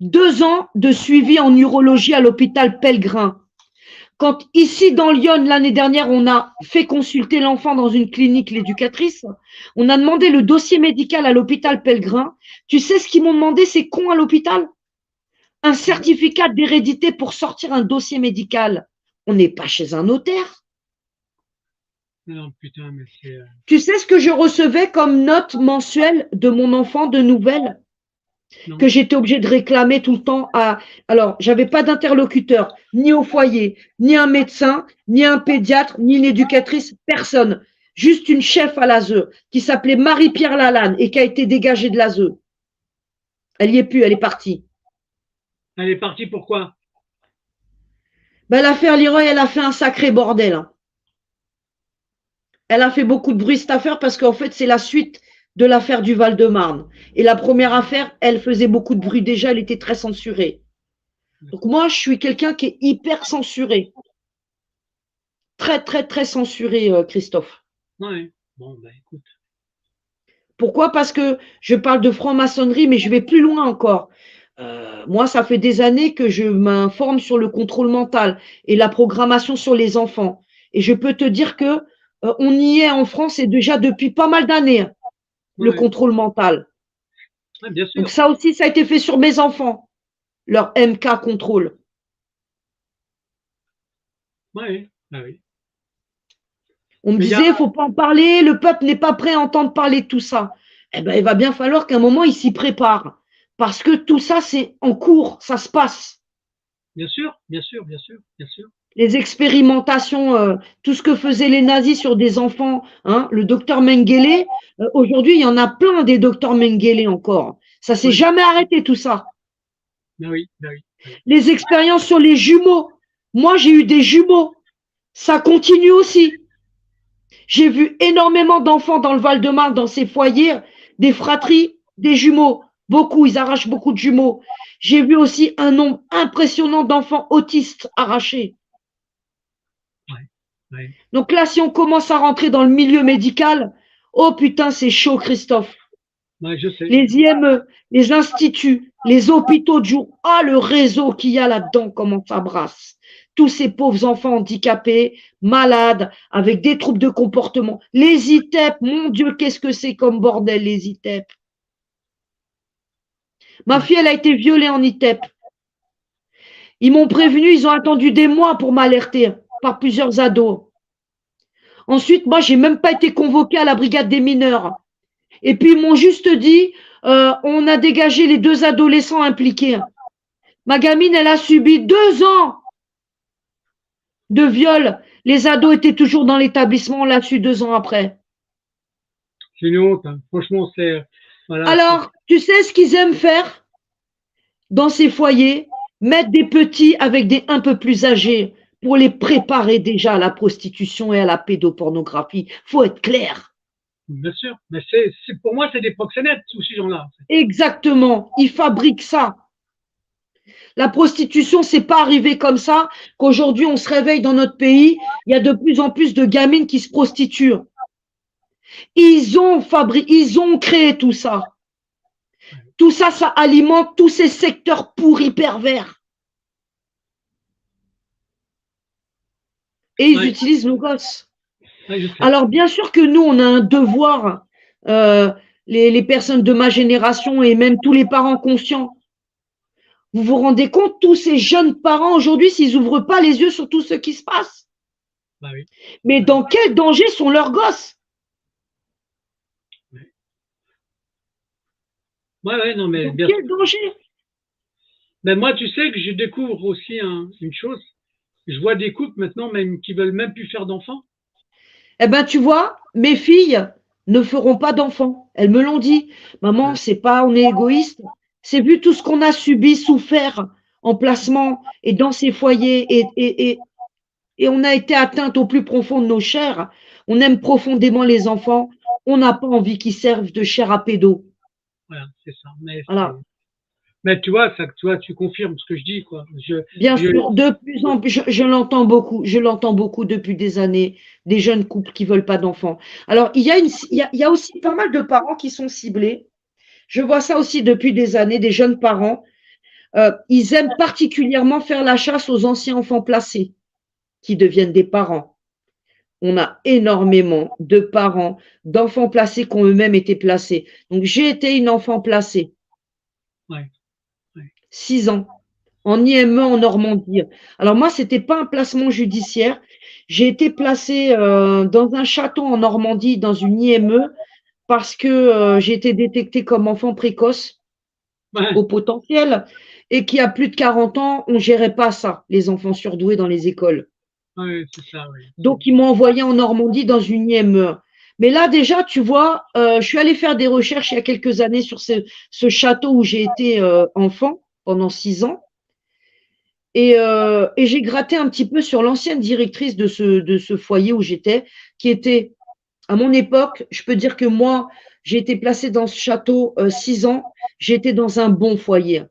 2 ans de suivi en urologie à l'hôpital Pellegrin. Quand ici dans Lyon, l'année dernière, on a fait consulter l'enfant dans une clinique, l'éducatrice, on a demandé le dossier médical à l'hôpital Pellegrin. Tu sais ce qu'ils m'ont demandé, ces cons à l'hôpital? Un certificat d'hérédité pour sortir un dossier médical. On n'est pas chez un notaire. Non, putain, mais c'est. Tu sais ce que je recevais comme note mensuelle de mon enfant de nouvelles Non. que j'étais obligée de réclamer tout le temps à… Alors, j'avais pas d'interlocuteur, ni au foyer, ni un médecin, ni un pédiatre, ni une éducatrice, personne. Juste une chef à l'ASE qui s'appelait Marie-Pierre Lalanne et qui a été dégagée de l'ASE. Elle y est plus, elle est partie. Elle est partie pourquoi? Ben, l'affaire Leroy, elle a fait un sacré bordel, hein. Elle a fait beaucoup de bruit cette affaire parce qu'en fait, c'est la suite de l'affaire du Val-de-Marne. Et la première affaire, elle faisait beaucoup de bruit déjà, elle était très censurée. Donc moi, je suis quelqu'un qui est hyper censuré. Très, très, très censuré, Christophe. Ouais. Bon, ben écoute. Pourquoi? Parce que je parle de franc-maçonnerie, mais je vais plus loin encore. Moi, ça fait des années que je m'informe sur le contrôle mental et la programmation sur les enfants. Et je peux te dire que on y est en France et déjà depuis pas mal d'années, hein, le Ouais. contrôle mental. Ouais, bien Donc sûr. ça aussi, ça a été fait sur mes enfants, leur MK contrôle. Ouais. Ah oui. On me Mais il y a, disait, il faut pas en parler, le peuple n'est pas prêt à entendre parler de tout ça. Eh ben, il va bien falloir qu'à un moment, il s'y prépare. Parce que tout ça, c'est en cours, ça se passe. bien sûr, bien sûr, bien sûr, bien sûr. Les expérimentations, tout ce que faisaient les nazis sur des enfants, hein, le docteur Mengele, aujourd'hui, il y en a plein des docteurs Mengele encore. Ça s'est Oui. jamais arrêté tout ça. Ben oui, ben oui, ben oui. Les expériences sur les jumeaux. Moi, j'ai eu des jumeaux. Ça continue aussi. J'ai vu énormément d'enfants dans le Val-de-Marne, dans ces foyers, des fratries, des jumeaux. Beaucoup, ils arrachent beaucoup de jumeaux. J'ai vu aussi un nombre impressionnant d'enfants autistes arrachés. Ouais, ouais. Donc là, si on commence à rentrer dans le milieu médical, oh putain, c'est chaud, Christophe. Ouais, je sais. Les IME, les instituts, les hôpitaux de jour, ah, le réseau qu'il y a là-dedans, comment ça brasse. Tous ces pauvres enfants handicapés, malades, avec des troubles de comportement. Les ITEP, mon Dieu, qu'est-ce que c'est comme bordel, les ITEP. Ma Ouais. fille, elle a été violée en ITEP. Ils m'ont prévenu, ils ont attendu des mois pour m'alerter par plusieurs ados. Ensuite, moi, j'ai même pas été convoquée à la brigade des mineurs. Et puis, ils m'ont juste dit, on a dégagé les 2 adolescents impliqués. Ma gamine, elle a subi 2 ans de viol. Les ados étaient toujours dans l'établissement, on l'a su 2 ans après. C'est une honte, hein. Franchement, c'est, voilà, c'est, Alors, tu sais ce qu'ils aiment faire dans ces foyers? Mettre des petits avec des un peu plus âgés pour les préparer déjà à la prostitution et à la pédopornographie. Faut être clair. bien sûr. Mais pour moi, c'est des proxénètes, tous ces gens-là, en fait. Exactement. Ils fabriquent ça. La prostitution, c'est pas arrivé comme ça qu'aujourd'hui on se réveille dans notre pays, il y a de plus en plus de gamines qui se prostituent. Ils ont créé tout ça. Tout ça, ça alimente tous ces secteurs pourris pervers. Et ils Ouais, utilisent nos gosses. ouais, je sais. Alors bien sûr que nous, on a un devoir, euh, les personnes de ma génération et même tous les parents conscients. Vous vous rendez compte, tous ces jeunes parents aujourd'hui, s'ils n'ouvrent pas les yeux sur tout ce qui se passe. Bah oui. Mais Ouais, dans quel danger sont leurs gosses? ouais. Ouais, ouais, non, mais Dans bien quel sûr. danger? Ben moi, tu sais que je découvre aussi une chose. Je vois des couples maintenant même qui veulent même plus faire d'enfants. Eh ben, tu vois, mes filles ne feront pas d'enfants. Elles me l'ont dit. Maman, Ouais, c'est pas, on est égoïste. C'est vu tout ce qu'on a subi, souffert en placement et dans ces foyers et on a été atteinte au plus profond de nos chairs. On aime profondément les enfants. On n'a pas envie qu'ils servent de chair à pédo. voilà, c'est ça. Voilà. Mais tu vois, ça, tu vois, tu confirmes ce que je dis, quoi. Bien Je, sûr, de plus en plus, je l'entends beaucoup depuis des années, des jeunes couples qui veulent pas d'enfants. Alors, il y a aussi pas mal de parents qui sont ciblés. Je vois ça aussi depuis des années, des jeunes parents. Ils aiment particulièrement faire la chasse aux anciens enfants placés qui deviennent des parents. On a énormément de parents, d'enfants placés qui ont eux-mêmes été placés. Donc, j'ai été une enfant placée, ouais, ouais, 6 ans, en IME en Normandie. Alors, moi, c'était pas un placement judiciaire. J'ai été placée dans un château en Normandie, dans une IME, parce que j'ai été détectée comme enfant précoce ouais, au potentiel et qui a plus de 40 ans, on gérait pas ça, les enfants surdoués dans les écoles. ouais, c'est ça, oui. Donc, ils m'ont envoyé en Normandie dans une IME. Mais là, déjà, tu vois, je suis allée faire des recherches il y a quelques années sur ce château où j'ai été enfant pendant 6 ans. Et j'ai gratté un petit peu sur l'ancienne directrice de ce foyer où j'étais, qui était, à mon époque, je peux dire que moi, j'ai été placée dans ce château 6 ans, j'étais dans un bon foyer.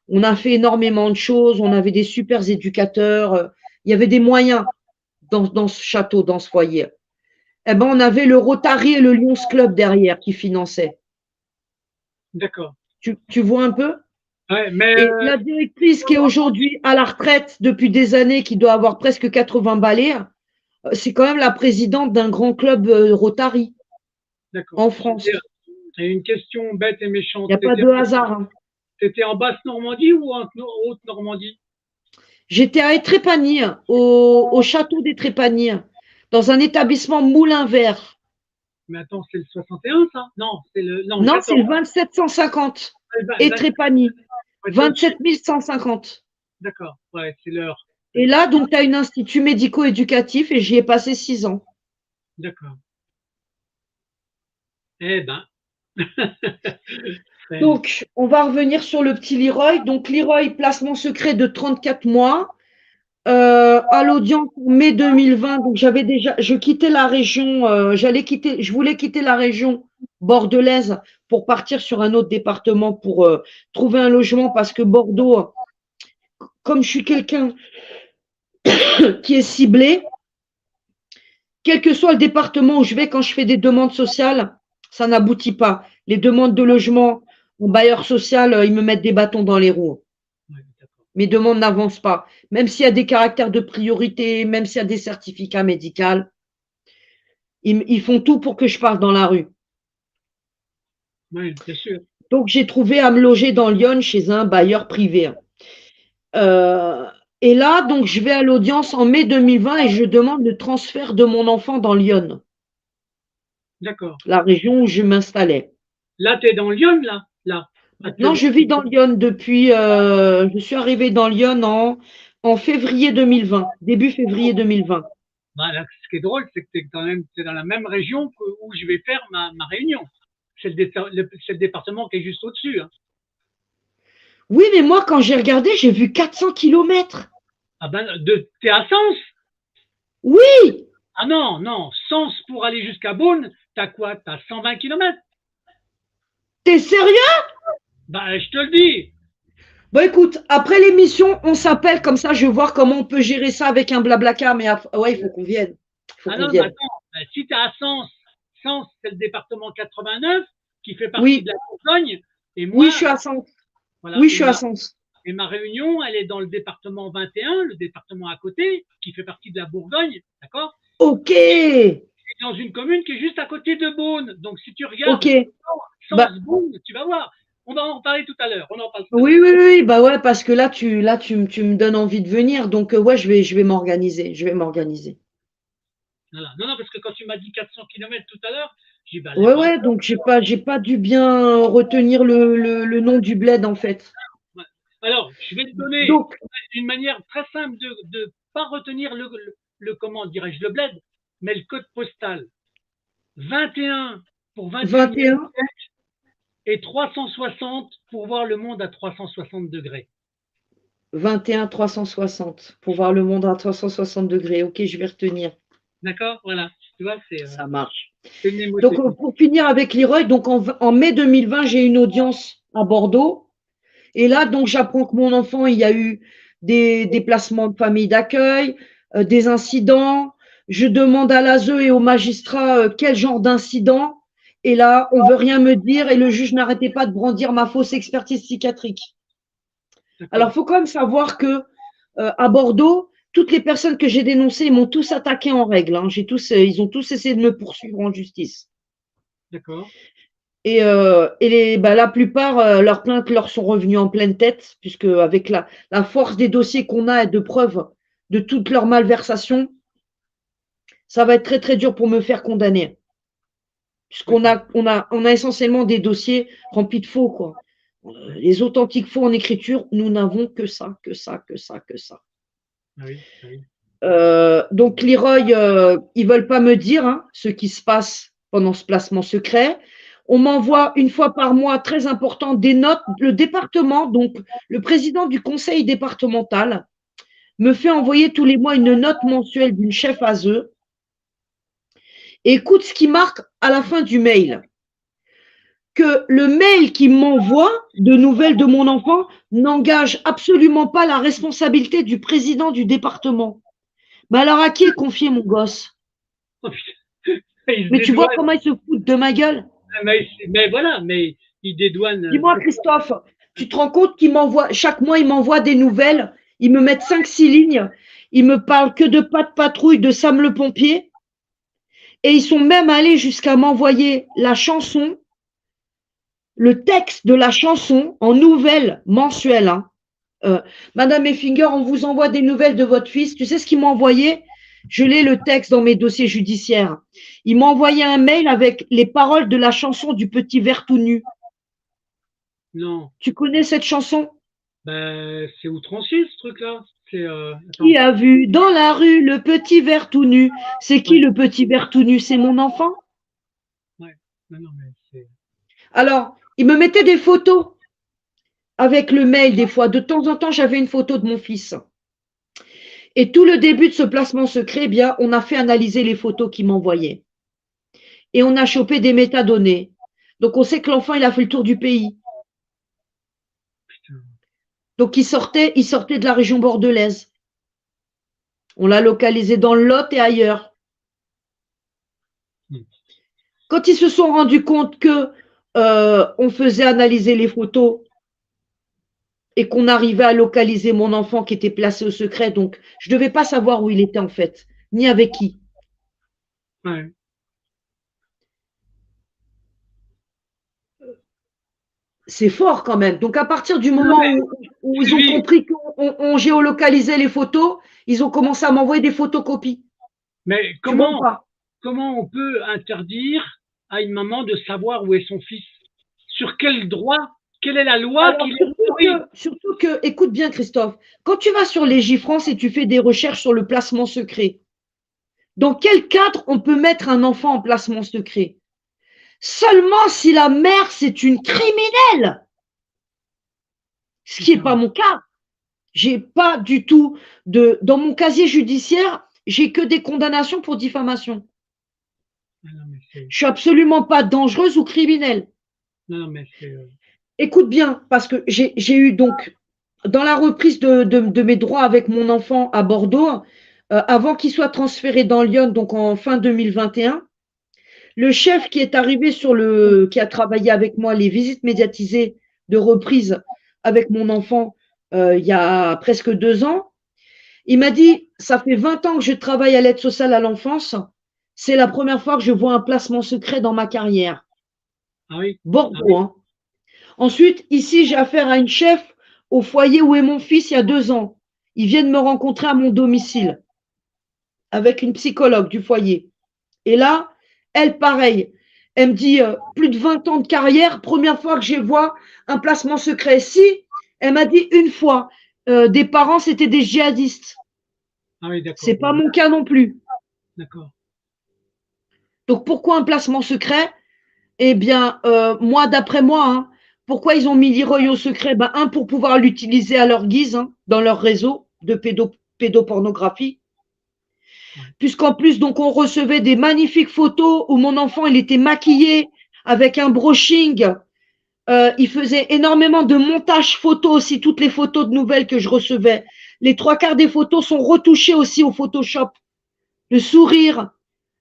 On a fait énormément de choses, on avait des super éducateurs, il y avait des moyens dans ce château, dans ce foyer. Eh ben, on avait le Rotary et le Lions Club derrière qui finançaient. D'accord. Tu vois un peu? Ouais, mais Et la directrice qui est aujourd'hui à la retraite depuis des années, qui doit avoir presque 80 balais, c'est quand même la présidente d'un grand club Rotary d'accord. en France. J'ai une question bête et Il n'y méchante. a pas de hasard, hein. T'étais en Basse-Normandie ou en Haute-Normandie? J'étais à Étrépagny, au château d'Étrépagny, dans un établissement Moulin Vert. Mais attends, c'est le 61, ça? Non, c'est non, le Non, c'est 14. le 2750. Le 27, Étrépagny. ouais, t'es au-dessus. 27 150. D'accord, ouais, c'est l'heure. Et là, donc, tu as un institut médico-éducatif et j'y ai passé 6 ans. D'accord. Eh ben. Ouais. Donc, on va revenir sur le petit Leroy. Donc, Leroy, placement secret de 34 mois. À l'audience en mai 2020, donc je quittais la région, je voulais quitter la région bordelaise pour partir sur un autre département pour trouver un logement parce que Bordeaux, comme je suis quelqu'un qui est ciblé, quel que soit le département où je vais quand je fais des demandes sociales, ça n'aboutit pas. Les demandes de logement ou bailleur social, ils me mettent des bâtons dans les roues. Ouais, Mes demandes n'avancent pas. Même s'il y a des caractères de priorité, même s'il y a des certificats médicaux, ils font tout pour que je parte dans la rue. ouais, bien sûr. Donc, j'ai trouvé à me loger dans Lyon chez un bailleur privé. Euh, et là, donc, je vais à l'audience en mai 2020 et je demande le transfert de mon enfant dans Lyon, D'accord. la région où je m'installais. Là, tu es dans Lyon, là? Là, Non, actuellement. je vis dans Lyon depuis, je suis arrivée dans Lyon en février 2020, début février 2020. Bah, là, ce qui est drôle, c'est que tu es quand même t'es dans la même région où je vais faire ma réunion. C'est le département qui est juste au-dessus, hein. Oui, mais moi, quand j'ai regardé, j'ai vu 400 kilomètres. Ah ben, t'es à Sens? Oui, Ah non, non, Sens pour aller jusqu'à Beaune, t'as quoi? T'as 120 kilomètres. t'es sérieux? Bah, je te le dis. Bon, écoute, après l'émission, on s'appelle, comme ça, je vais voir comment on peut gérer ça avec un blablacar. Mais ouais, il faut qu'on vienne. Il faut Ah qu'on non, mais vienne. attends, si t'es à Sens, Sens, c'est le département 89 qui fait partie Oui, de la Bourgogne, et oui, je moi, suis à Sens. voilà, Oui, je suis à Sens. et ma réunion, elle est dans le département 21, le département à côté, qui fait partie de la Bourgogne, d'accord? Ok, Et dans une commune qui est juste à côté de Beaune. Donc, si tu ok. regardes Bah, Sens-Beaune, tu vas voir. On va en parler tout à l'heure. On en parle tout à oui, l'heure. oui, oui, bah ouais, parce que là, tu me donnes envie de venir. Donc, ouais, je vais m'organiser. Je vais m'organiser. Voilà. Non, non, parce que quand tu m'as dit 400 km tout à l'heure, j'ai dit, bah, Ouais, vraiment. ouais, donc j'ai pas dû bien retenir le nom du bled, en fait. Ouais. Alors, je vais te donner Donc, une manière très simple de ne pas retenir comment dirais-je, le bled, mais le code postal. 21 pour 21e 21, et 360 pour voir le monde à 360 degrés. 21, 360. Pour voir le monde à 360 degrés. Ok, je vais retenir. D'accord? Voilà. Tu vois, Ça marche. c'est une Donc, émotechnique. pour finir avec Leroy, donc en mai 2020, j'ai une audience à Bordeaux. Et là, donc, j'apprends que mon enfant, il y a eu des déplacements de famille d'accueil, des incidents. Je demande à l'ASE et au magistrat quel genre d'incident. Et là, on veut rien me dire et le juge n'arrêtait pas de brandir ma fausse expertise psychiatrique. Alors, D'accord. il faut quand même savoir que à Bordeaux, toutes les personnes que j'ai dénoncées, ils m'ont tous attaqué en règle, hein. Ils ont tous essayé de me poursuivre en justice. D'accord. Et la plupart, leurs plaintes leur sont revenues en pleine tête, puisque avec la force des dossiers qu'on a et de preuves de toute leur malversation, ça va être très très dur pour me faire condamner. Puisqu'on D'accord. on a essentiellement des dossiers remplis de faux, quoi. Les authentiques faux en écriture, nous n'avons que ça, que ça, que ça, que ça. Ah oui, ah oui. Donc Leroy, ils veulent pas me dire hein, ce qui se passe pendant ce placement secret. On m'envoie une fois par mois, très important, des notes. Le département, donc le président du conseil départemental, me fait envoyer tous les mois une note mensuelle d'une chef ASE. Et écoute ce qui marque à la fin du mail. Que le mail qui m'envoie de nouvelles de mon enfant n'engage absolument pas la responsabilité du président du département. Mais alors à qui est confié mon gosse? Oh, putain. Il se Mais tu vois dédouane. comment ils se foutent de ma gueule? Mais voilà, mais il dédouane. Dis-moi, Christophe, tu te rends compte qu'il m'envoie, chaque mois, il m'envoie des nouvelles, ils me mettent 5-6 lignes, ils me parlent que de pas de patrouille, de Sam le pompier, et ils sont même allés jusqu'à m'envoyer la chanson, le texte de la chanson en nouvelles mensuelles. Hein. Madame Effinger, on vous envoie des nouvelles de votre fils. Tu sais ce qu'ils m'ont envoyé? Je l'ai le texte dans mes dossiers judiciaires. Ils m'ont envoyé un mail avec les paroles de la chanson du petit vert tout nu. Non, Tu connais cette chanson? ben, c'est outrancier ce truc-là. Qui a vu dans la rue le petit vert tout nu? C'est qui Ouais, le petit vert tout nu? C'est mon enfant? ouais. Non, mais c'est. Alors, il me mettait des photos avec le mail des fois. De temps en temps, j'avais une photo de mon fils. Et tout le début de ce placement secret, eh bien, on a fait analyser les photos qu'il m'envoyait. Et on a chopé des métadonnées. Donc, on sait que l'enfant, il a fait le tour du pays. Putain. Donc, il sortait de la région bordelaise. On l'a localisé dans le Lot et ailleurs. Hmm. Quand ils se sont rendus compte que on faisait analyser les photos et qu'on arrivait à localiser mon enfant qui était placé au secret, donc je ne devais pas savoir où il était en fait, ni avec qui. Ouais. C'est fort quand même. Donc à partir du Non, moment mais où c'est ils ont lui. compris qu'on géolocalisait les photos, ils ont commencé à m'envoyer des photocopies. Mais Tu vois ou pas? comment on peut interdire à une maman de savoir où est son fils? Sur quel droit? Quelle est la loi qui Alors l'autorise? surtout que, écoute bien Christophe, quand tu vas sur Légifrance et tu fais des recherches sur le placement secret, dans quel cadre on peut mettre un enfant en placement secret? Seulement si la mère, c'est une criminelle, ce qui n'est pas mon cas. J'ai pas du tout dans mon casier judiciaire, j'ai que des condamnations pour diffamation. Non, mais c'est. Je suis absolument pas dangereuse ou criminelle. Non, mais c'est. Écoute bien, parce que j'ai eu donc, dans la reprise de mes droits avec mon enfant à Bordeaux, avant qu'il soit transféré dans Lyon, donc en fin 2021, le chef qui est arrivé qui a travaillé avec moi les visites médiatisées de reprise avec mon enfant il y a presque 2 ans, il m'a dit, ça fait 20 ans que je travaille à l'aide sociale à l'enfance, c'est la première fois que je vois un placement secret dans ma carrière. Ah oui? Ah Bordeaux, oui? hein. Ensuite, ici, j'ai affaire à une chef au foyer où est mon fils il y a 2 ans. Ils viennent me rencontrer à mon domicile avec une psychologue du foyer. Et là, elle, pareil, elle me dit plus de 20 ans de carrière, première fois que je vois un placement secret. Si, elle m'a dit une fois, des parents, c'était des djihadistes. Ah oui, C'est d'accord. pas mon cas non plus. D'accord. Donc pourquoi un placement secret? Eh bien, moi, d'après moi, hein, pourquoi ils ont mis Leroy au secret? Ben, un, pour pouvoir l'utiliser à leur guise, hein, dans leur réseau de pédopornographie. Ouais. Puisqu'en plus, donc, on recevait des magnifiques photos où mon enfant, il était maquillé avec un brushing. Il faisait énormément de montage photos aussi, toutes les photos de nouvelles que je recevais. Les 3/4 des photos sont retouchées aussi au Photoshop. Le sourire,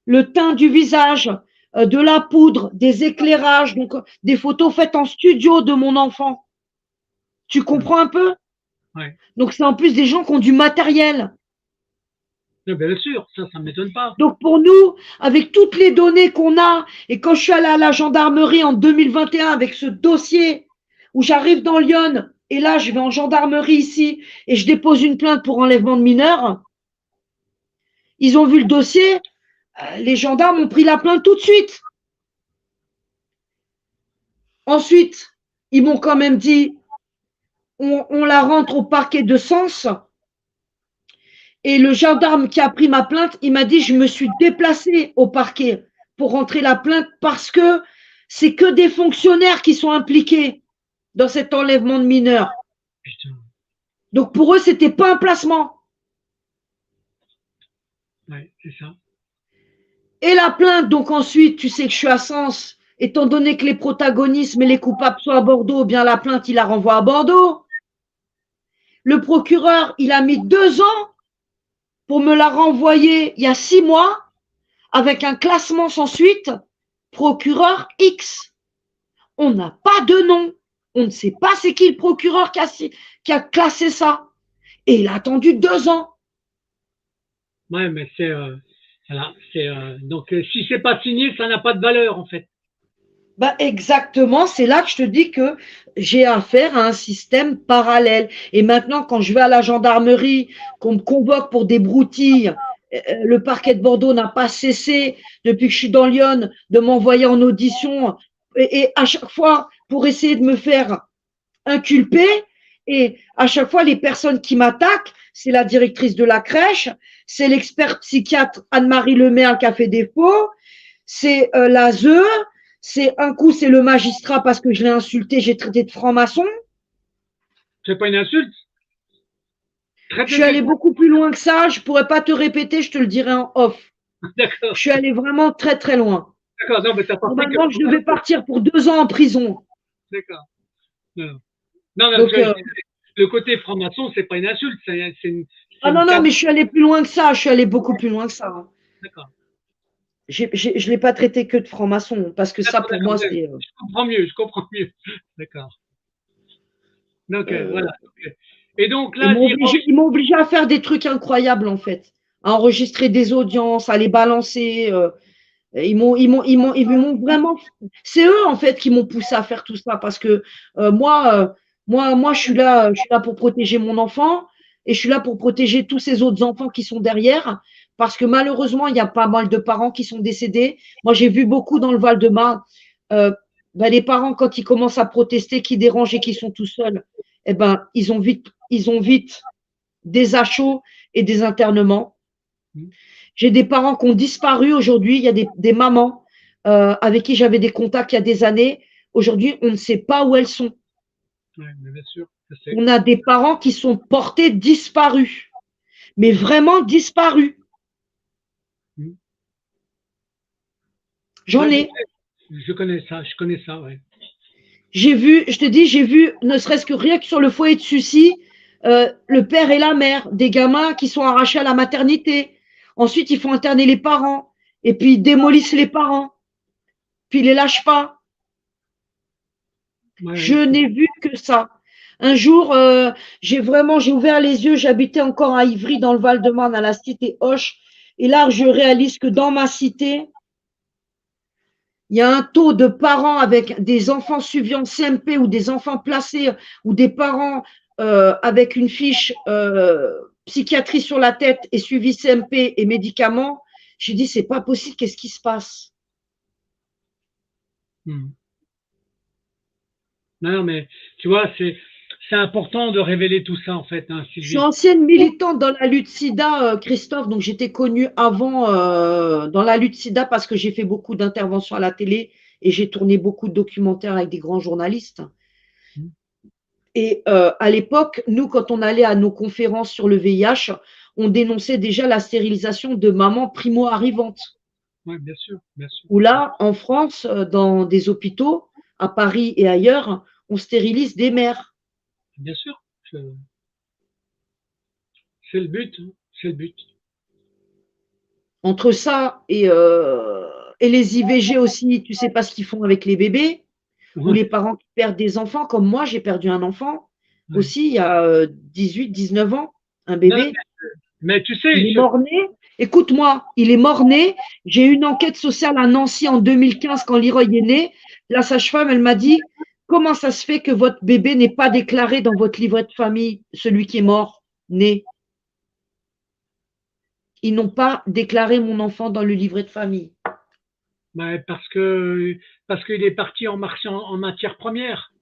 le teint du visage, de la poudre, des éclairages, donc des photos faites en studio de mon enfant. Tu Ouais. comprends un peu? Ouais. Donc c'est en plus des gens qui ont du matériel. Non, bien sûr, ça ne m'étonne pas. Donc pour nous, avec toutes les données qu'on a, et quand je suis allée à la gendarmerie en 2021 avec ce dossier où j'arrive dans Lyon, et là je vais en gendarmerie ici et je dépose une plainte pour enlèvement de mineurs, ils ont vu le dossier, les gendarmes ont pris la plainte tout de suite. Ensuite, ils m'ont quand même dit, on la rentre au parquet de Sens. Et le gendarme qui a pris ma plainte, il m'a dit, je me suis déplacée au parquet pour rentrer la plainte parce que c'est que des fonctionnaires qui sont impliqués dans cet enlèvement de mineurs. Putain. Donc pour eux, c'était pas un placement. Ouais, c'est ça. Et la plainte, donc ensuite, tu sais que je suis à Sens, étant donné que les protagonistes et les coupables sont à Bordeaux, bien la plainte, il la renvoie à Bordeaux. Le procureur, il a mis 2 ans pour me la renvoyer il y a 6 mois avec un classement sans suite, procureur X. On n'a pas de nom. On ne sait pas c'est qui le procureur qui a classé ça. Et il a attendu 2 ans. Ouais, mais c'est voilà, c'est donc si c'est pas signé, ça n'a pas de valeur en fait. Bah exactement, c'est là que je te dis que j'ai affaire à un système parallèle. Et maintenant, quand je vais à la gendarmerie, qu'on me convoque pour des broutilles, le parquet de Bordeaux n'a pas cessé, depuis que je suis dans Lyon, de m'envoyer en audition. Et à chaque fois, pour essayer de me faire inculper. Et à chaque fois, les personnes qui m'attaquent, c'est la directrice de la crèche, c'est l'expert psychiatre Anne-Marie Lemaire qui a fait défaut, c'est la ZE, c'est un coup, c'est le magistrat parce que je l'ai insulté, j'ai traité de franc-maçon. C'est pas une insulte. Je suis allée beaucoup plus loin que ça, je pourrais pas te répéter, je te le dirai en off. D'accord. Je suis allée vraiment très très loin. D'accord. Non, mais t'as pas fait que. Normalement, je devais partir pour 2 ans en prison. D'accord. Non, non, non, Donc, le côté franc-maçon, c'est pas une insulte, c'est ah une non, non, carte. mais je suis allée plus loin que ça, je suis allée beaucoup plus loin que ça. D'accord. Je ne l'ai pas traité que de franc-maçon, parce que ça, D'accord, pour d'accord. moi, c'est. Je comprends mieux, je comprends mieux. D'accord. Donc voilà. Et donc là, Ils m'ont obligé à faire des trucs incroyables, en fait. À enregistrer des audiences, à les balancer. Ils m'ont vraiment. C'est eux, en fait, qui m'ont poussé à faire tout ça, parce que moi, je suis là pour protéger mon enfant, et je suis là pour protéger tous ces autres enfants qui sont derrière, parce que malheureusement, il y a pas mal de parents qui sont décédés. Moi, j'ai vu beaucoup dans le Val-de-Marne, euh, ben, les parents, quand ils commencent à protester, qui dérangent et qui sont tout seuls, eh ben, ils ont vite des achats et des internements. J'ai des parents qui ont disparu aujourd'hui. Il y a des mamans avec qui j'avais des contacts il y a des années. Aujourd'hui, on ne sait pas où elles sont. ouais, mais bien sûr, je sais. On a des parents qui sont portés disparus, mais vraiment disparus. Hmm. J'en Ouais, ai. je connais ça, ouais. J'ai vu, je te dis, j'ai vu, ne serait-ce que rien que sur le foyer de Sucy, le père et la mère, des gamins qui sont arrachés à la maternité. Ensuite, il faut interner les parents. Et puis, ils démolissent les parents. Puis, ils les lâchent pas. Ouais, Je ouais. n'ai vu que ça. Un jour, j'ai ouvert les yeux. J'habitais encore à Ivry, dans le Val-de-Marne, à la cité Hoche. Et là, je réalise que dans ma cité, il y a un taux de parents avec des enfants suivis en CMP ou des enfants placés ou des parents avec une fiche psychiatrie sur la tête et suivi CMP et médicaments. J'ai dit, c'est pas possible, qu'est-ce qui se passe? Hmm. Non, mais tu vois, c'est important de révéler tout ça en fait, hein, Je suis Sylvie. ancienne militante dans la lutte SIDA, Christophe, donc j'étais connue avant dans la lutte SIDA parce que j'ai fait beaucoup d'interventions à la télé et j'ai tourné beaucoup de documentaires avec des grands journalistes. Hmm. Et à l'époque, nous, quand on allait à nos conférences sur le VIH, on dénonçait déjà la stérilisation de mamans primo-arrivantes. Ouais, bien sûr, bien sûr. Où là, en France, dans des hôpitaux, à Paris et ailleurs, on stérilise des mères. Bien sûr, c'est le but, hein, c'est le but. Entre ça et les IVG aussi, tu sais pas ce qu'ils font avec les bébés, ou Ouais, les parents qui perdent des enfants, comme moi, j'ai perdu un enfant ouais. aussi il y a 18, 19 ans, un Non, bébé. mais tu sais, Il est mort-né. Écoute-moi, il est mort-né. J'ai eu une enquête sociale à Nancy en 2015 quand Leroy est né. La sage-femme, elle m'a dit, comment ça se fait que votre bébé n'est pas déclaré dans votre livret de famille, celui qui est mort, né? Ils n'ont pas déclaré mon enfant dans le livret de famille. ouais, parce qu'il est parti en marché en matière première.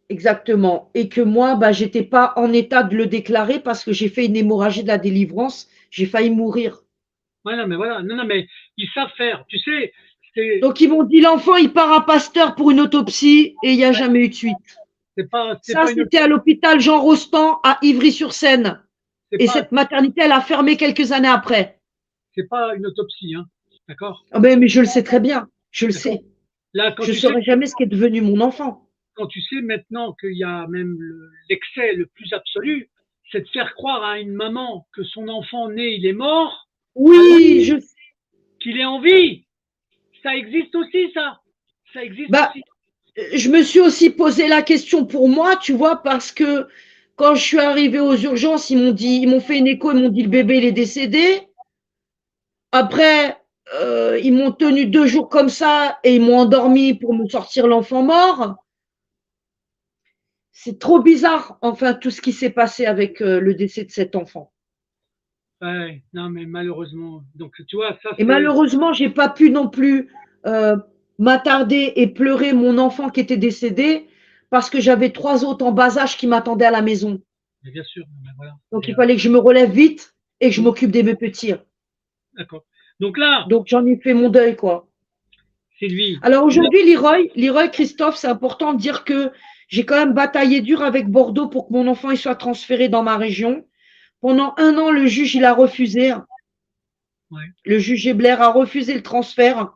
Exactement. Et que moi, bah, j'étais pas en état de le déclarer parce que j'ai fait une hémorragie de la délivrance. J'ai failli mourir. Ouais, non, mais voilà, non, non, mais ils savent faire. Tu sais, c'est Donc, ils m'ont dit, l'enfant, il part à Pasteur pour une autopsie et il n'y a jamais eu de suite. c'est Ça, pas une, c'était à l'hôpital Jean Rostand à Ivry-sur-Seine. c'est Et pas, cette maternité, elle a fermé quelques années après. c'est pas une autopsie, hein. D'accord? Ah ben, mais je le sais très bien. Je le D'accord? sais. Là, Je ne saurais jamais ce qui est devenu mon enfant. quand tu sais maintenant qu'il y a même l'excès le plus absolu, c'est de faire croire à une maman que son enfant né, il est mort, alors Oui, je sais. qu'il est en vie. Ça existe aussi, ça. Ça existe Bah, aussi. je me suis aussi posé la question pour moi, tu vois, parce que quand je suis arrivée aux urgences, ils m'ont fait une écho, ils m'ont dit le bébé il est décédé. Après, ils m'ont tenu 2 jours comme ça et ils m'ont endormi pour me sortir l'enfant mort. C'est trop bizarre, enfin, tout ce qui s'est passé avec le décès de cet enfant. Ouais, non, mais malheureusement. Donc, tu vois, ça, Et c'est. malheureusement, j'ai pas pu non plus euh, m'attarder et pleurer mon enfant qui était décédé parce que j'avais 3 autres en bas âge qui m'attendaient à la maison. Mais bien sûr, mais voilà. Donc, il fallait que je me relève vite et que je Mm, m'occupe des mes petits. d'accord. Donc là, Donc, j'en ai fait mon deuil, quoi. c'est lui. Alors Là, aujourd'hui, Leroy Christophe, c'est important de dire que j'ai quand même bataillé dur avec Bordeaux pour que mon enfant il soit transféré dans ma région. Pendant 1 an, le juge, il a refusé. ouais, Le juge Gebler a refusé le transfert.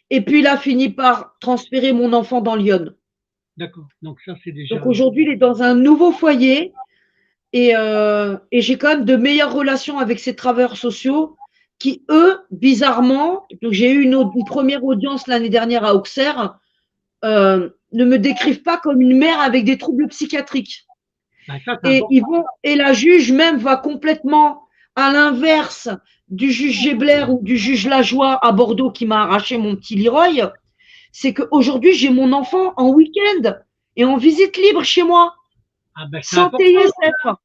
Et puis, il a fini par transférer mon enfant dans Lyon. d'accord. Donc, ça, c'est Donc déjà. aujourd'hui, il est dans un nouveau foyer et j'ai quand même de meilleures relations avec ces travailleurs sociaux qui, eux, bizarrement, donc j'ai eu une première audience l'année dernière à Auxerre, ne me décrivent pas comme une mère avec des troubles psychiatriques. Ben, ça, c'est Et important. et la juge même va complètement à l'inverse du juge Gebler ou du juge Lajoie à Bordeaux qui m'a arraché mon petit Leroy. C'est qu'aujourd'hui, j'ai mon enfant en week-end et en visite libre chez moi, Ah, ben, c'est sans important. TISF.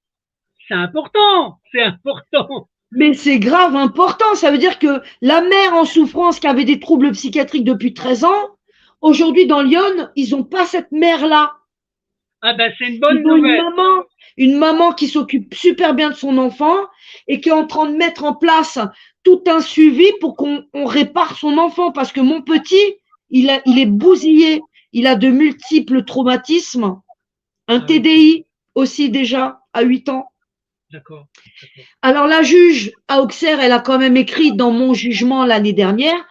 C'est important. C'est important. Mais c'est grave important. Ça veut dire que la mère en souffrance qui avait des troubles psychiatriques depuis 13 ans, aujourd'hui dans Lyon, ils n'ont pas cette mère-là. Ah, ben, c'est une Ils bonne ont nouvelle. une maman qui s'occupe super bien de son enfant et qui est en train de mettre en place tout un suivi pour qu'on répare son enfant. Parce que mon petit, il est bousillé. Il a de multiples traumatismes, un Ah oui, TDI aussi déjà à 8 ans. d'accord. D'accord. Alors la juge à Auxerre, elle a quand même écrit dans mon jugement l'année dernière,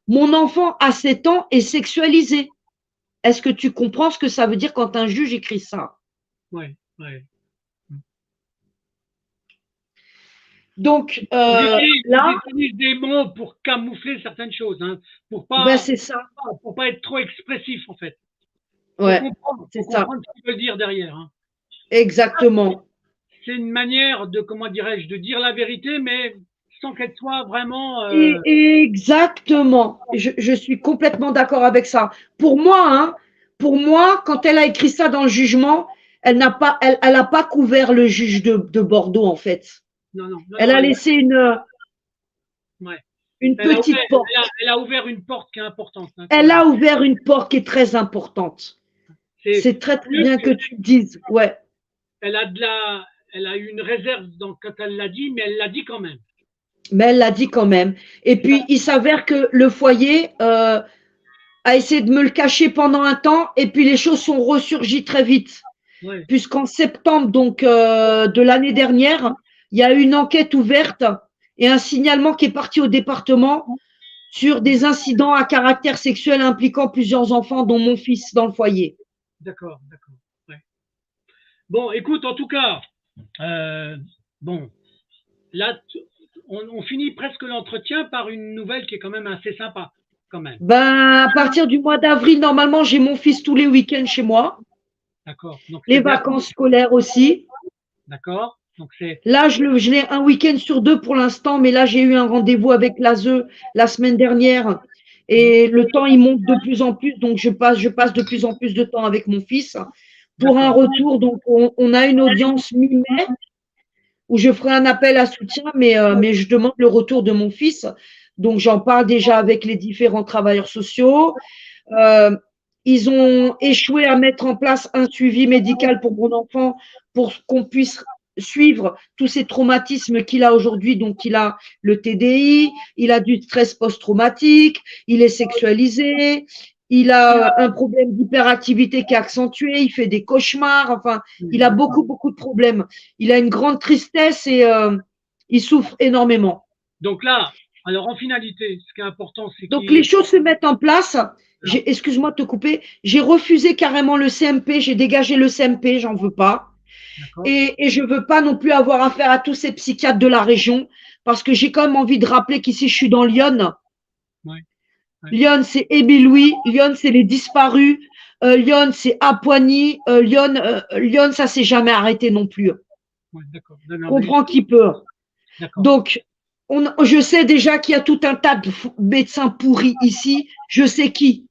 mon enfant à 7 ans est sexualisé. Est-ce que tu comprends ce que ça veut dire quand un juge écrit ça? Ouais, ouais. Donc Ils là, utilisent des mots pour camoufler certaines choses, hein, ben c'est ça. pour pas être trop expressif, en fait. Ouais, c'est Faut ça. comprendre ce qu'ils veulent dire derrière, hein. Exactement. C'est une manière de, comment dirais-je, de dire la vérité, mais sans qu'elle soit vraiment. Exactement. Je suis complètement d'accord avec ça. Hein, pour moi, quand elle a écrit ça dans le jugement, elle a pas couvert le juge de Bordeaux, en fait. Non, non, non, Elle non. a laissé Ouais. une petite porte. Elle a ouvert une porte qui est importante, hein, quand Elle même. a ouvert une porte qui est très importante. C'est C'est très, très mieux bien que que tu le dises. Ouais. elle a elle a eu une réserve quand elle l'a dit, mais elle l'a dit quand même. Mais elle l'a dit quand même. Et puis, il s'avère que le foyer a essayé de me le cacher pendant un temps, et puis les choses sont ressurgies très vite. Ouais, Puisqu'en septembre donc, de l'année dernière, il y a eu une enquête ouverte et un signalement qui est parti au département sur des incidents à caractère sexuel impliquant plusieurs enfants, dont mon fils, dans le foyer. d'accord, d'accord. Ouais. Bon, écoute, en tout cas, euh, bon, là, on finit presque l'entretien par une nouvelle qui est quand même assez sympa, quand même. Ben, à partir du mois d'avril, normalement, j'ai mon fils tous les week-ends chez moi, D'accord. Donc c'est les bien. vacances scolaires aussi. D'accord. Donc c'est. Là, je l'ai un week-end sur 2 pour l'instant, mais là, j'ai eu un rendez-vous avec l'ASE la semaine dernière et le temps, il monte de plus en plus, donc je passe de plus en plus de temps avec mon fils pour un D'accord. retour. Donc, on a une audience mi-mai où je ferai un appel à soutien, mais je demande le retour de mon fils. Donc, j'en parle déjà avec les différents travailleurs sociaux. Euh, Ils ont échoué à mettre en place un suivi médical pour mon enfant pour qu'on puisse suivre tous ces traumatismes qu'il a aujourd'hui. Donc, il a le TDI, il a du stress post-traumatique, il est sexualisé, il a un problème d'hyperactivité qui est accentué, il fait des cauchemars, enfin, il a beaucoup, beaucoup de problèmes. Il a une grande tristesse et il souffre énormément. Donc là, alors en finalité, ce qui est important, c'est Donc, les qu'il… choses se mettent en place. Alors, Excuse-moi de te couper, j'ai refusé carrément le CMP, j'ai dégagé le CMP, j'en veux pas. d'accord, Et je veux pas non plus avoir affaire à tous ces psychiatres de la région, parce que j'ai quand même envie de rappeler qu'ici, je suis dans Lyon. ouais, ouais, Lyon, c'est Émile-Louis. Lyon, c'est les disparus. Lyon, c'est Apoigny. Lyon, ça s'est jamais arrêté non plus. ouais, d'accord. Non, non, mais Comprends qui peut. d'accord, Donc, je sais déjà qu'il y a tout un tas de médecins pourris ici. Je sais qui.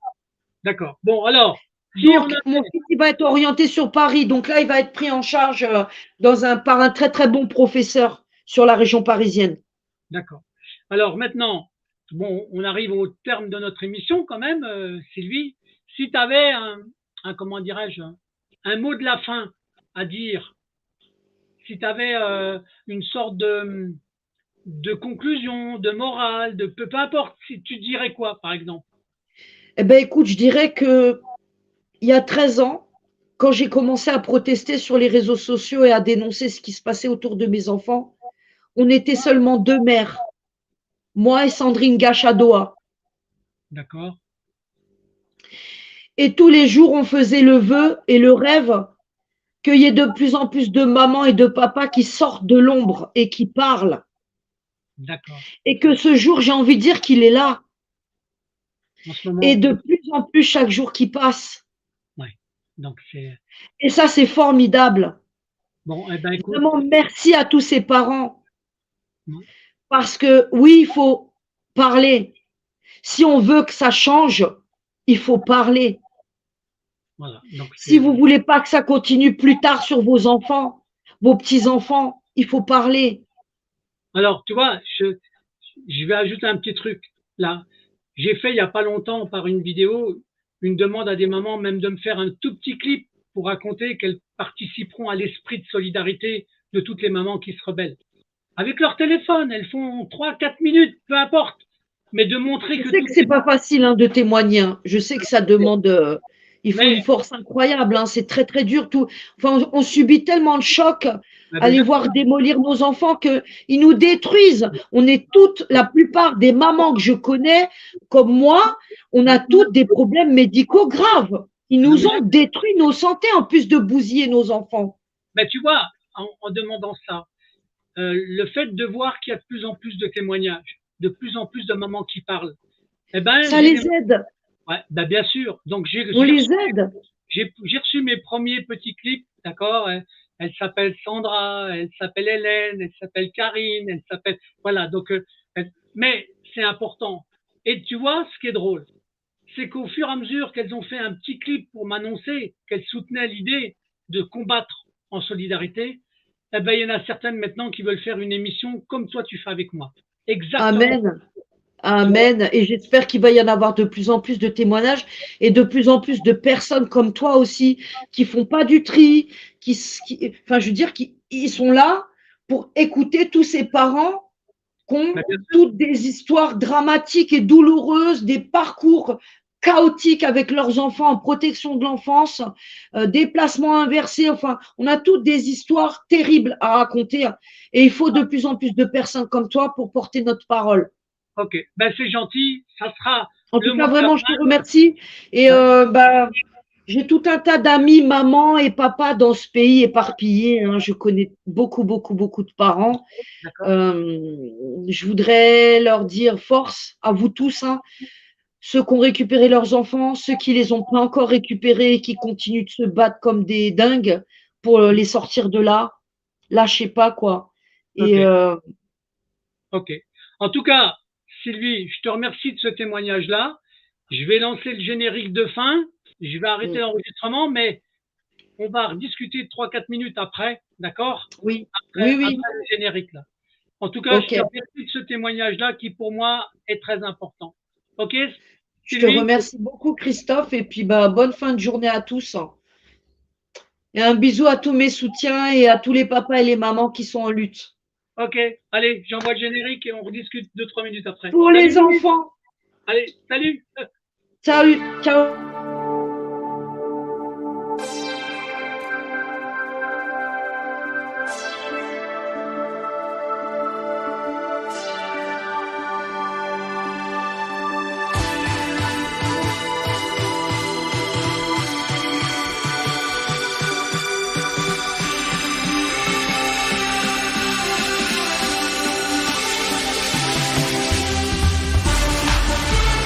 d'accord. Bon, alors, si on Donc, a… mon fils, il va être orienté sur Paris. Donc là, il va être pris en charge par un très, très bon professeur sur la région parisienne. D'accord. Alors maintenant, bon, on arrive au terme de notre émission quand même, Sylvie. Si tu avais comment dirais-je, un mot de la fin à dire, si tu avais une sorte de conclusion, de morale, de peu importe, si tu dirais quoi, par exemple? Eh ben, écoute, je dirais que il y a 13 ans, quand j'ai commencé à protester sur les réseaux sociaux et à dénoncer ce qui se passait autour de mes enfants, on était seulement deux mères, moi et Sandrine Gachadoa. D'accord, Et tous les jours, on faisait le vœu et le rêve qu'il y ait de plus en plus de mamans et de papas qui sortent de l'ombre et qui parlent. d'accord. Et que ce jour, j'ai envie de dire qu'il est là. En ce Et moment, de plus en plus chaque jour qui passe. ouais. Donc c'est Et ça, c'est formidable. bon. Eh ben, écoute, Vraiment, merci à tous ces parents. mm, Parce que oui, il faut parler. Si on veut que ça change, il faut parler. voilà. Donc Si c'est vous voulez pas que ça continue plus tard sur vos enfants, vos petits-enfants, il faut parler. alors, tu vois, je vais ajouter un petit truc là. J'ai fait il n'y a pas longtemps par une vidéo une demande à des mamans même de me faire un tout petit clip pour raconter qu'elles participeront à l'esprit de solidarité de toutes les mamans qui se rebellent. Avec leur téléphone, elles font 3, 4 minutes, peu importe, mais de montrer Je que sais que toutes c'est les… pas facile hein, de témoigner. Hein. Je sais que ça demande, il faut une Mais, force incroyable. Hein. C'est très très dur. Tout, enfin, on subit tellement de chocs à les bien voir sûr, démolir nos enfants que ils nous détruisent. On est toutes, la plupart des mamans que je connais, comme moi, on a toutes des problèmes médicaux graves. Ils nous ont détruit nos santé en plus de bousiller nos enfants. mais tu vois, en demandant ça, le fait de voir qu'il y a de plus en plus de témoignages, de plus en plus de mamans qui parlent, eh ben, Ça les aide. ouais, ben bien sûr. Donc On les aide. j'ai reçu mes premiers petits clips, d'accord. Elle s'appelle Sandra, elle s'appelle Hélène, elle s'appelle Karine, elle s'appelle voilà. Donc, mais c'est important. Et tu vois, ce qui est drôle, c'est qu'au fur et à mesure qu'elles ont fait un petit clip pour m'annoncer qu'elles soutenaient l'idée de combattre en solidarité, eh ben, il y en a certaines maintenant qui veulent faire une émission comme toi tu fais avec moi. Exactement. Amen. Tu vois? Amen. Et j'espère qu'il va y en avoir de plus en plus de témoignages et de plus en plus de personnes comme toi aussi qui font pas du tri, enfin, je veux dire, qui ils sont là pour écouter tous ces parents qui ont Ben, bien sûr. toutes des histoires dramatiques et douloureuses, des parcours chaotiques avec leurs enfants en protection de l'enfance, déplacements inversés. Enfin, on a toutes des histoires terribles à raconter et il faut de plus en plus de personnes comme toi pour porter notre parole. Ok. Ben, c'est gentil. Ça sera En le tout mot cas, de la vraiment, je te fin. remercie. Et Ouais. j'ai tout un tas d'amis, maman et papa dans ce pays éparpillé. Hein. Je connais beaucoup, beaucoup, beaucoup de parents. D'accord. Euh, je voudrais leur dire force à vous tous, hein, ceux qui ont récupéré leurs enfants, ceux qui les ont pas encore récupérés et qui continuent de se battre comme des dingues pour les sortir de là. Lâchez pas, quoi. Ok. Et Ok. En tout cas, Sylvie, je te remercie de ce témoignage-là. Je vais lancer le générique de fin. Je vais arrêter l'enregistrement, mais on va rediscuter 3, 4 minutes après, d'accord? oui, oui, Après oui. le générique là. En tout cas, je Ok. te remercie de ce témoignage-là qui pour moi est très important. Ok, Je te Sylvie? remercie beaucoup, Christophe. Et puis, bonne fin de journée à tous. Et un bisou à tous mes soutiens et à tous les papas et les mamans qui sont en lutte. Ok, allez, j'envoie le générique et on rediscute 2-3 minutes après. Pour Salut. les enfants. Allez, salut. Salut, ciao.